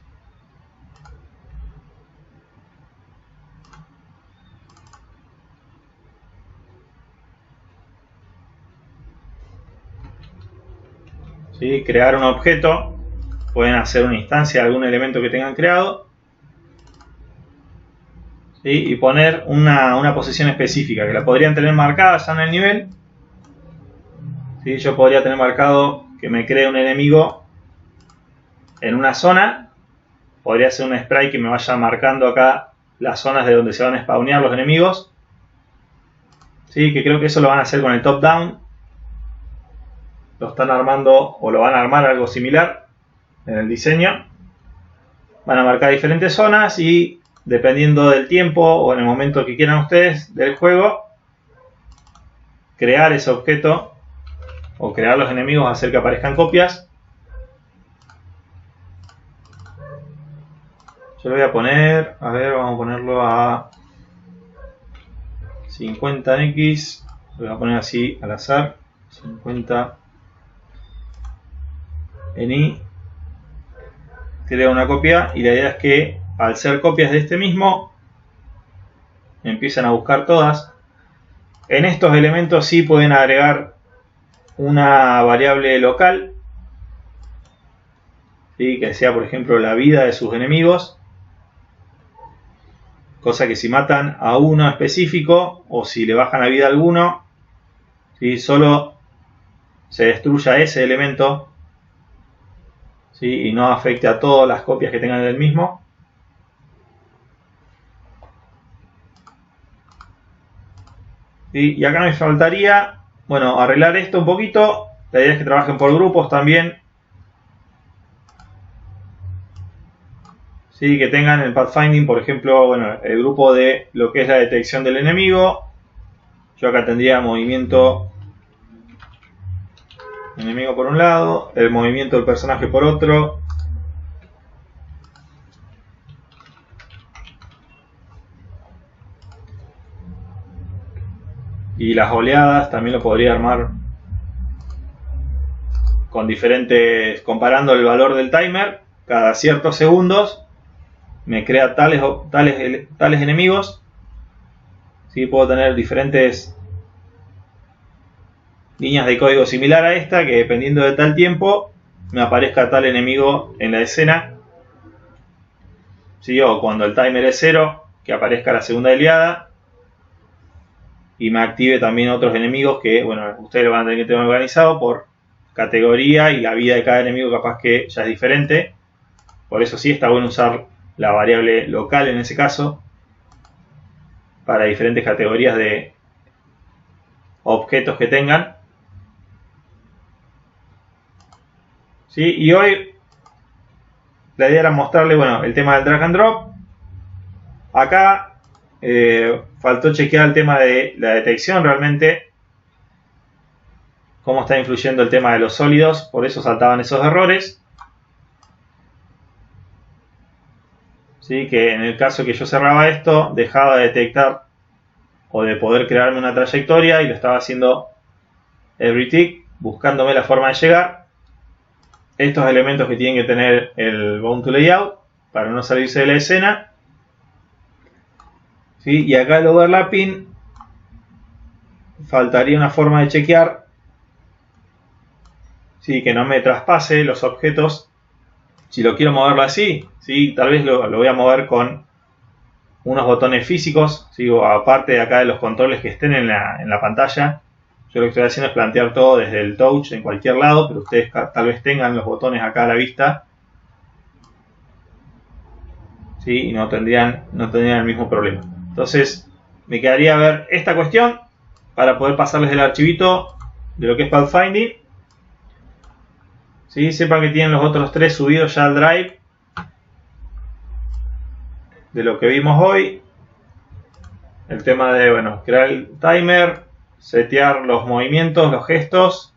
¿Sí? Crear un objeto. Pueden hacer una instancia de algún elemento que tengan creado. ¿Sí? Y poner una posición específica, que la podrían tener marcada ya en el nivel. ¿Sí? Yo podría tener marcado que me cree un enemigo en una zona. Podría hacer un sprite que me vaya marcando acá las zonas de donde se van a spawnear los enemigos. ¿Sí? Que creo que eso lo van a hacer con el top down. Lo están armando, o lo van a armar algo similar en el diseño. Van a marcar diferentes zonas y dependiendo del tiempo o en el momento que quieran ustedes del juego, crear ese objeto o crear los enemigos, hacer que aparezcan copias. Yo lo voy a poner, a ver, vamos a ponerlo a 50 en X, lo voy a poner así al azar, 50 en Y, creo una copia y la idea es que al ser copias de este mismo, empiezan a buscar todas. En estos elementos sí pueden agregar una variable local, ¿sí? Que sea, por ejemplo, la vida de sus enemigos, cosa que si matan a uno específico o si le bajan la vida a alguno, ¿sí? Solo se destruya ese elemento, ¿sí? Y no afecte a todas las copias que tengan del mismo. ¿Sí? Y acá me faltaría, bueno, arreglar esto un poquito. La idea es que trabajen por grupos también. ¿Sí? Que tengan el pathfinding, por ejemplo, bueno, el grupo de lo que es la detección del enemigo. Yo acá tendría movimiento enemigo por un lado, el movimiento del personaje por otro. Y las oleadas también lo podría armar con diferentes, comparando el valor del timer, cada ciertos segundos me crea tales enemigos. ¿Sí? Puedo tener diferentes líneas de código similar a esta, que dependiendo de tal tiempo me aparezca tal enemigo en la escena. ¿Sí? O cuando el timer es 0, que aparezca la segunda oleada y me active también otros enemigos que, bueno, ustedes lo van a tener que tener organizado por categoría, y la vida de cada enemigo capaz que ya es diferente. Por eso sí está bueno usar la variable local en ese caso para diferentes categorías de objetos que tengan. ¿Sí? Y hoy la idea era mostrarle, bueno, el tema del drag and drop. Acá faltó chequear el tema de la detección realmente, cómo está influyendo el tema de los sólidos, por eso saltaban esos errores. ¿Sí? Que en el caso que yo cerraba esto, dejaba de detectar o de poder crearme una trayectoria, y lo estaba haciendo every tick, buscándome la forma de llegar. Estos elementos que tienen que tener el bound to layout para no salirse de la escena. ¿Sí? Y acá el overlapping, faltaría una forma de chequear, ¿sí? Que no me traspase los objetos. Si lo quiero moverlo así, ¿sí? Tal vez lo voy a mover con unos botones físicos, ¿sí? O aparte de acá de los controles que estén en la pantalla. Yo lo que estoy haciendo es plantear todo desde el touch en cualquier lado, pero ustedes tal vez tengan los botones acá a la vista, ¿sí? Y no tendrían el mismo problema. Entonces me quedaría ver esta cuestión para poder pasarles el archivito de lo que es Pathfinding. ¿Sí? Sepan que tienen los otros 3 subidos ya al Drive de lo que vimos hoy. El tema de, bueno, crear el timer, setear los movimientos, los gestos,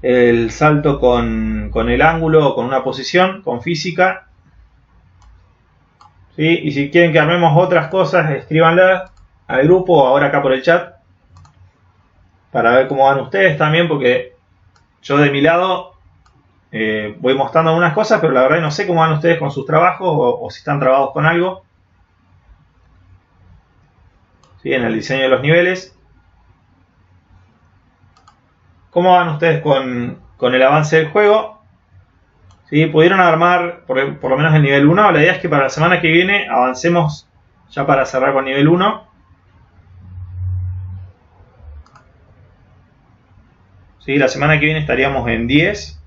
el salto con el ángulo o con una posición, con física. ¿Sí? Y si quieren que armemos otras cosas, escríbanlas al grupo o ahora acá por el chat para ver cómo van ustedes también, porque yo de mi lado voy mostrando algunas cosas, pero la verdad no sé cómo van ustedes con sus trabajos o si están trabados con algo. ¿Sí? En el diseño de los niveles. ¿Cómo van ustedes con el avance del juego? ¿Sí? ¿Pudieron armar por lo menos el nivel 1? La idea es que para la semana que viene avancemos ya para cerrar con nivel 1. ¿Sí? La semana que viene estaríamos en 10.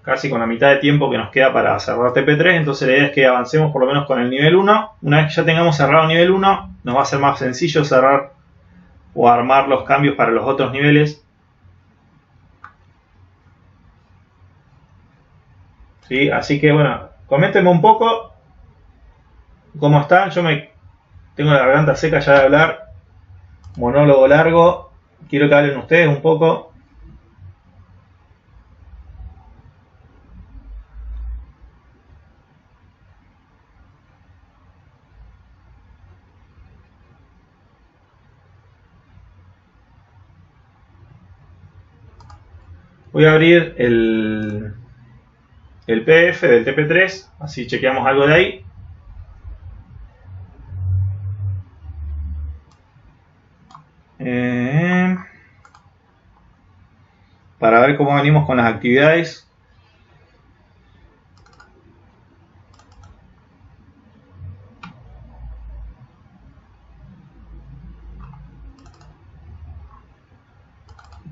Casi con la mitad de tiempo que nos queda para cerrar TP3. Entonces la idea es que avancemos por lo menos con el nivel 1. Una vez que ya tengamos cerrado nivel 1, nos va a ser más sencillo cerrar o armar los cambios para los otros niveles. ¿Sí? Así que bueno, coméntenme un poco cómo están. Yo tengo la garganta seca ya de hablar, monólogo largo. Quiero que hablen ustedes un poco. Voy a abrir el PDF del TP3, así chequeamos algo de ahí. Para ver cómo venimos con las actividades.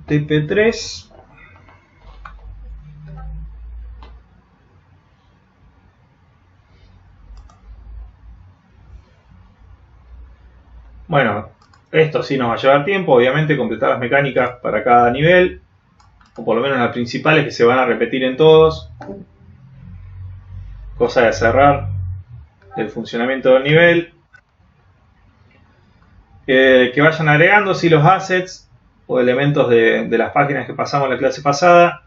TP3. Bueno, esto sí nos va a llevar tiempo, obviamente, completar las mecánicas para cada nivel, o por lo menos las principales que se van a repetir en todos. Cosa de cerrar el funcionamiento del nivel. Que vayan agregando sí, los assets o elementos de las páginas que pasamos en la clase pasada.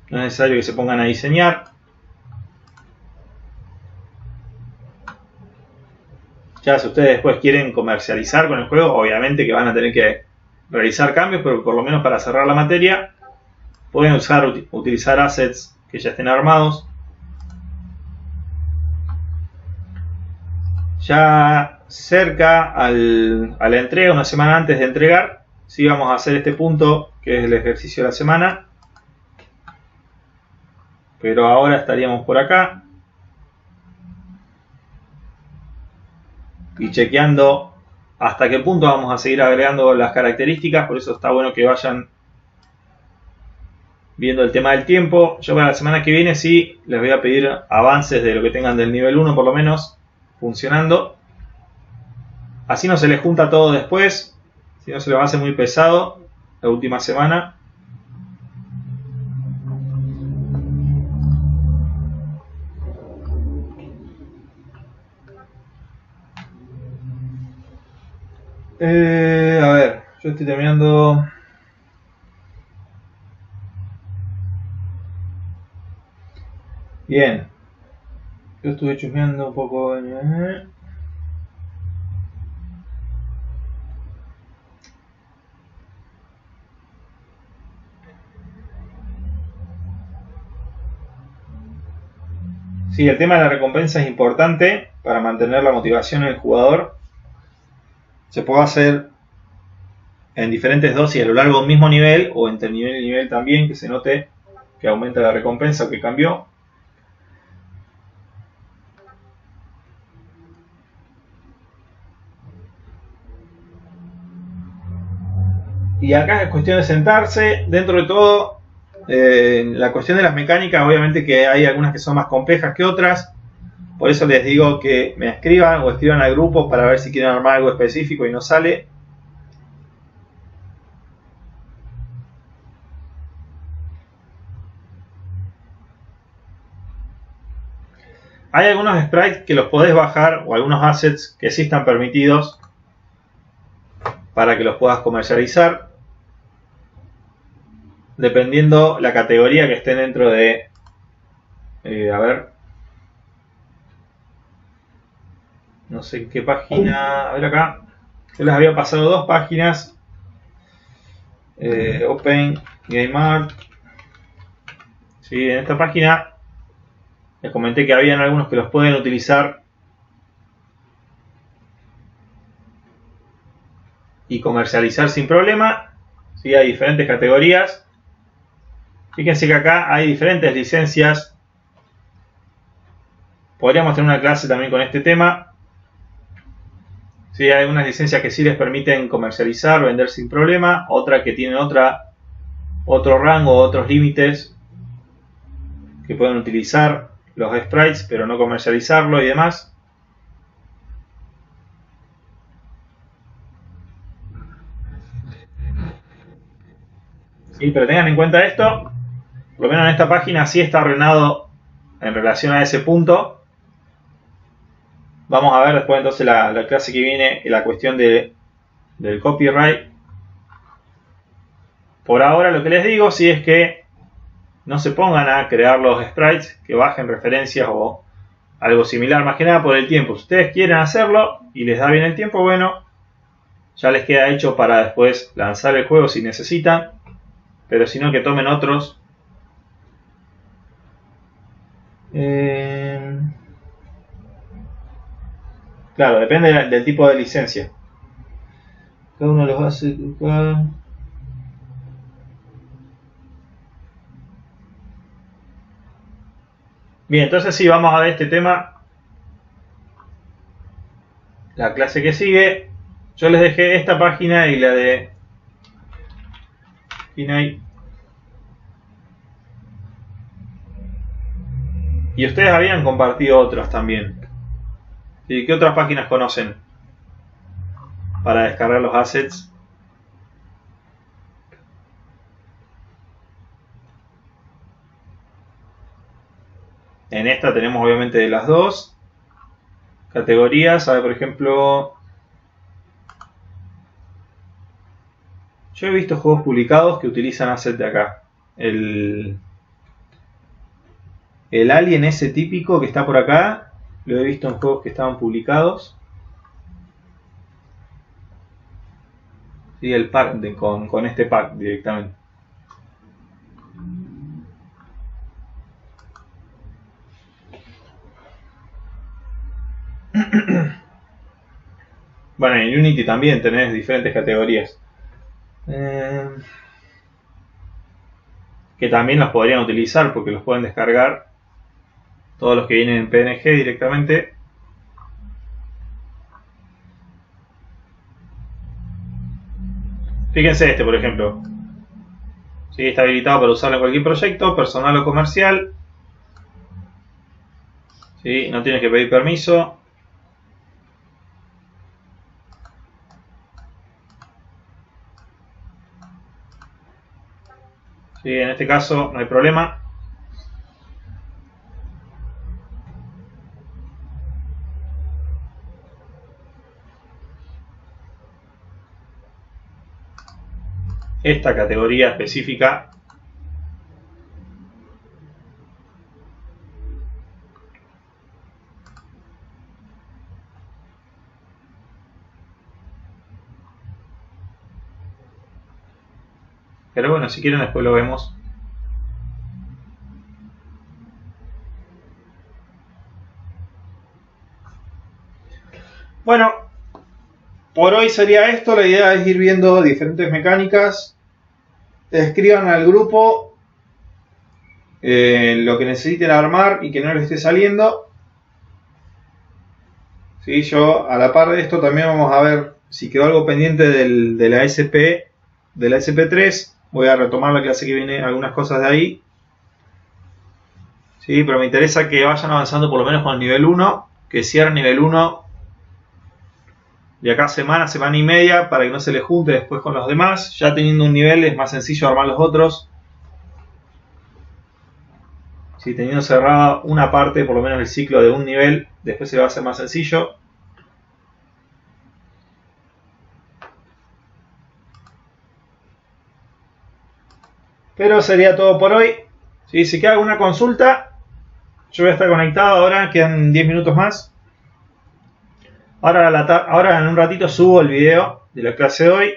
No es necesario que se pongan a diseñar. Ya si ustedes después quieren comercializar con el juego, obviamente que van a tener que realizar cambios, pero por lo menos para cerrar la materia, pueden utilizar assets que ya estén armados. Ya cerca a la entrega, una semana antes de entregar, sí vamos a hacer este punto que es el ejercicio de la semana. Pero ahora estaríamos por acá y chequeando hasta qué punto vamos a seguir agregando las características. Por eso está bueno que vayan viendo el tema del tiempo. Yo para la semana que viene sí les voy a pedir avances de lo que tengan del nivel 1 por lo menos funcionando. Así no se les junta todo después, si no se les va a hacer muy pesado la última semana. A ver, yo estoy terminando. Bien. Yo estuve chusmeando un poco. Sí, el tema de la recompensa es importante para mantener la motivación en el jugador. Se puede hacer en diferentes dosis a lo largo de un mismo nivel o entre nivel y nivel también, que se note que aumenta la recompensa o que cambió. Y acá es cuestión de sentarse. Dentro de todo, la cuestión de las mecánicas, obviamente que hay algunas que son más complejas que otras. Por eso les digo que me escriban o escriban al grupo para ver si quieren armar algo específico y no sale. Hay algunos sprites que los podés bajar o algunos assets que sí están permitidos para que los puedas comercializar. Dependiendo la categoría que estén dentro de... a ver... No sé en qué página... A ver acá. Yo les había pasado dos páginas. Open Game Art. Sí, en esta página les comenté que habían algunos que los pueden utilizar y comercializar sin problema. Sí, hay diferentes categorías. Fíjense que acá hay diferentes licencias. Podríamos tener una clase también con este tema. Sí, hay algunas licencias que sí les permiten comercializar, vender sin problema. Otras que tienen otro rango, otros límites que pueden utilizar los sprites, pero no comercializarlo y demás. Sí, pero tengan en cuenta esto. Por lo menos en esta página sí está ordenado en relación a ese punto. Vamos a ver después entonces la clase que viene la cuestión del copyright. Por ahora lo que les digo sí es que no se pongan a crear los sprites, que bajen referencias o algo similar, más que nada por el tiempo. Si ustedes quieren hacerlo y les da bien el tiempo, bueno, ya les queda hecho para después lanzar el juego si necesitan. Pero si no, que tomen otros. Claro, depende del tipo de licencia. Cada uno los hace. Bien, entonces sí, vamos a ver este tema. La clase que sigue. Yo les dejé esta página y la de Pinay. Y ustedes habían compartido otras también. ¿Y qué otras páginas conocen para descargar los assets? En esta tenemos obviamente de las dos categorías. A ver, por ejemplo, yo he visto juegos publicados que utilizan assets de acá. El alien ese típico que está por acá, lo he visto en juegos que estaban publicados. ¿sí? El pack con este pack directamente. Bueno, en Unity también tenés diferentes categorías. Que también los podrían utilizar porque los pueden descargar todos los que vienen en PNG directamente. Fíjense este, por ejemplo. ¿Sí? Está habilitado para usarlo en cualquier proyecto, personal o comercial. ¿Sí? No tienes que pedir permiso. ¿Sí? En este caso no hay problema. Esta categoría específica pero bueno, si quieren después lo vemos. Bueno, por hoy sería esto. La idea es ir viendo diferentes mecánicas. Escriban al grupo lo que necesiten armar y que no les esté saliendo. ¿Sí? Yo a la par de esto también vamos a ver si quedó algo pendiente de la SP3. Voy a retomar la clase que viene, algunas cosas de ahí. ¿Sí? Pero me interesa que vayan avanzando por lo menos con el nivel 1, que cierren nivel 1 de acá semana y media para que no se les junte después con los demás. Ya teniendo un nivel es más sencillo armar los otros. Si teniendo cerrada una parte, por lo menos el ciclo de un nivel, después se va a hacer más sencillo. Pero sería todo por hoy. Si queda alguna consulta, yo voy a estar conectado ahora, quedan 10 minutos más. Ahora en un ratito subo el video de la clase de hoy.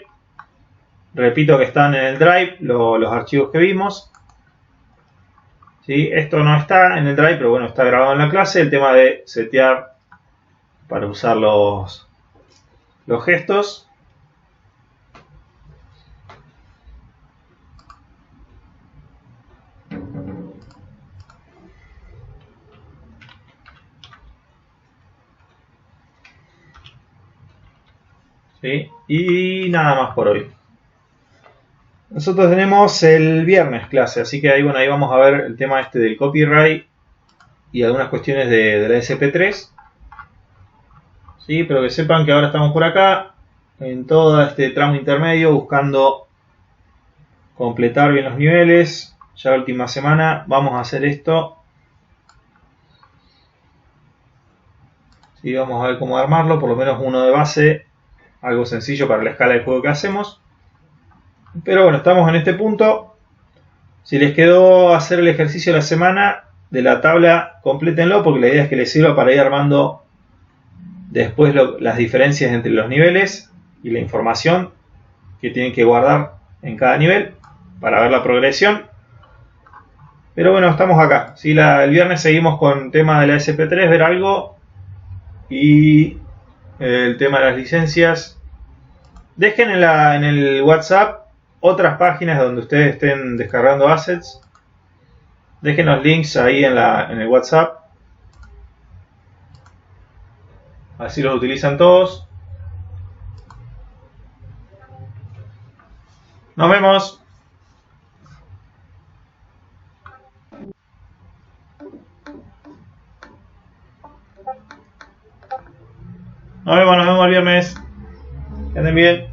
Repito que están en el Drive los archivos que vimos. ¿Sí? Esto no está en el Drive, pero bueno, está grabado en la clase. El tema de setear para usar los gestos. ¿Sí? Y nada más por hoy. Nosotros tenemos el viernes clase, así que ahí, bueno, ahí vamos a ver el tema este del copyright y algunas cuestiones de la SP3. ¿Sí? Pero que sepan que ahora estamos por acá, en todo este tramo intermedio, buscando completar bien los niveles. Ya la última semana vamos a hacer esto. ¿Sí? Vamos a ver cómo armarlo, por lo menos uno de base, algo sencillo para la escala de juego que hacemos. Pero bueno, estamos en este punto. Si les quedó hacer el ejercicio de la semana de la tabla, complétenlo porque la idea es que les sirva para ir armando después las diferencias entre los niveles y la información que tienen que guardar en cada nivel para ver la progresión. Pero bueno, estamos acá. ¿Sí? El viernes seguimos con el tema de la SP3, ver algo, y el tema de las licencias. Dejen en el WhatsApp otras páginas donde ustedes estén descargando assets. Dejen los links ahí en el WhatsApp. Así los utilizan todos. Nos vemos. Nos vemos el viernes. Que anden bien.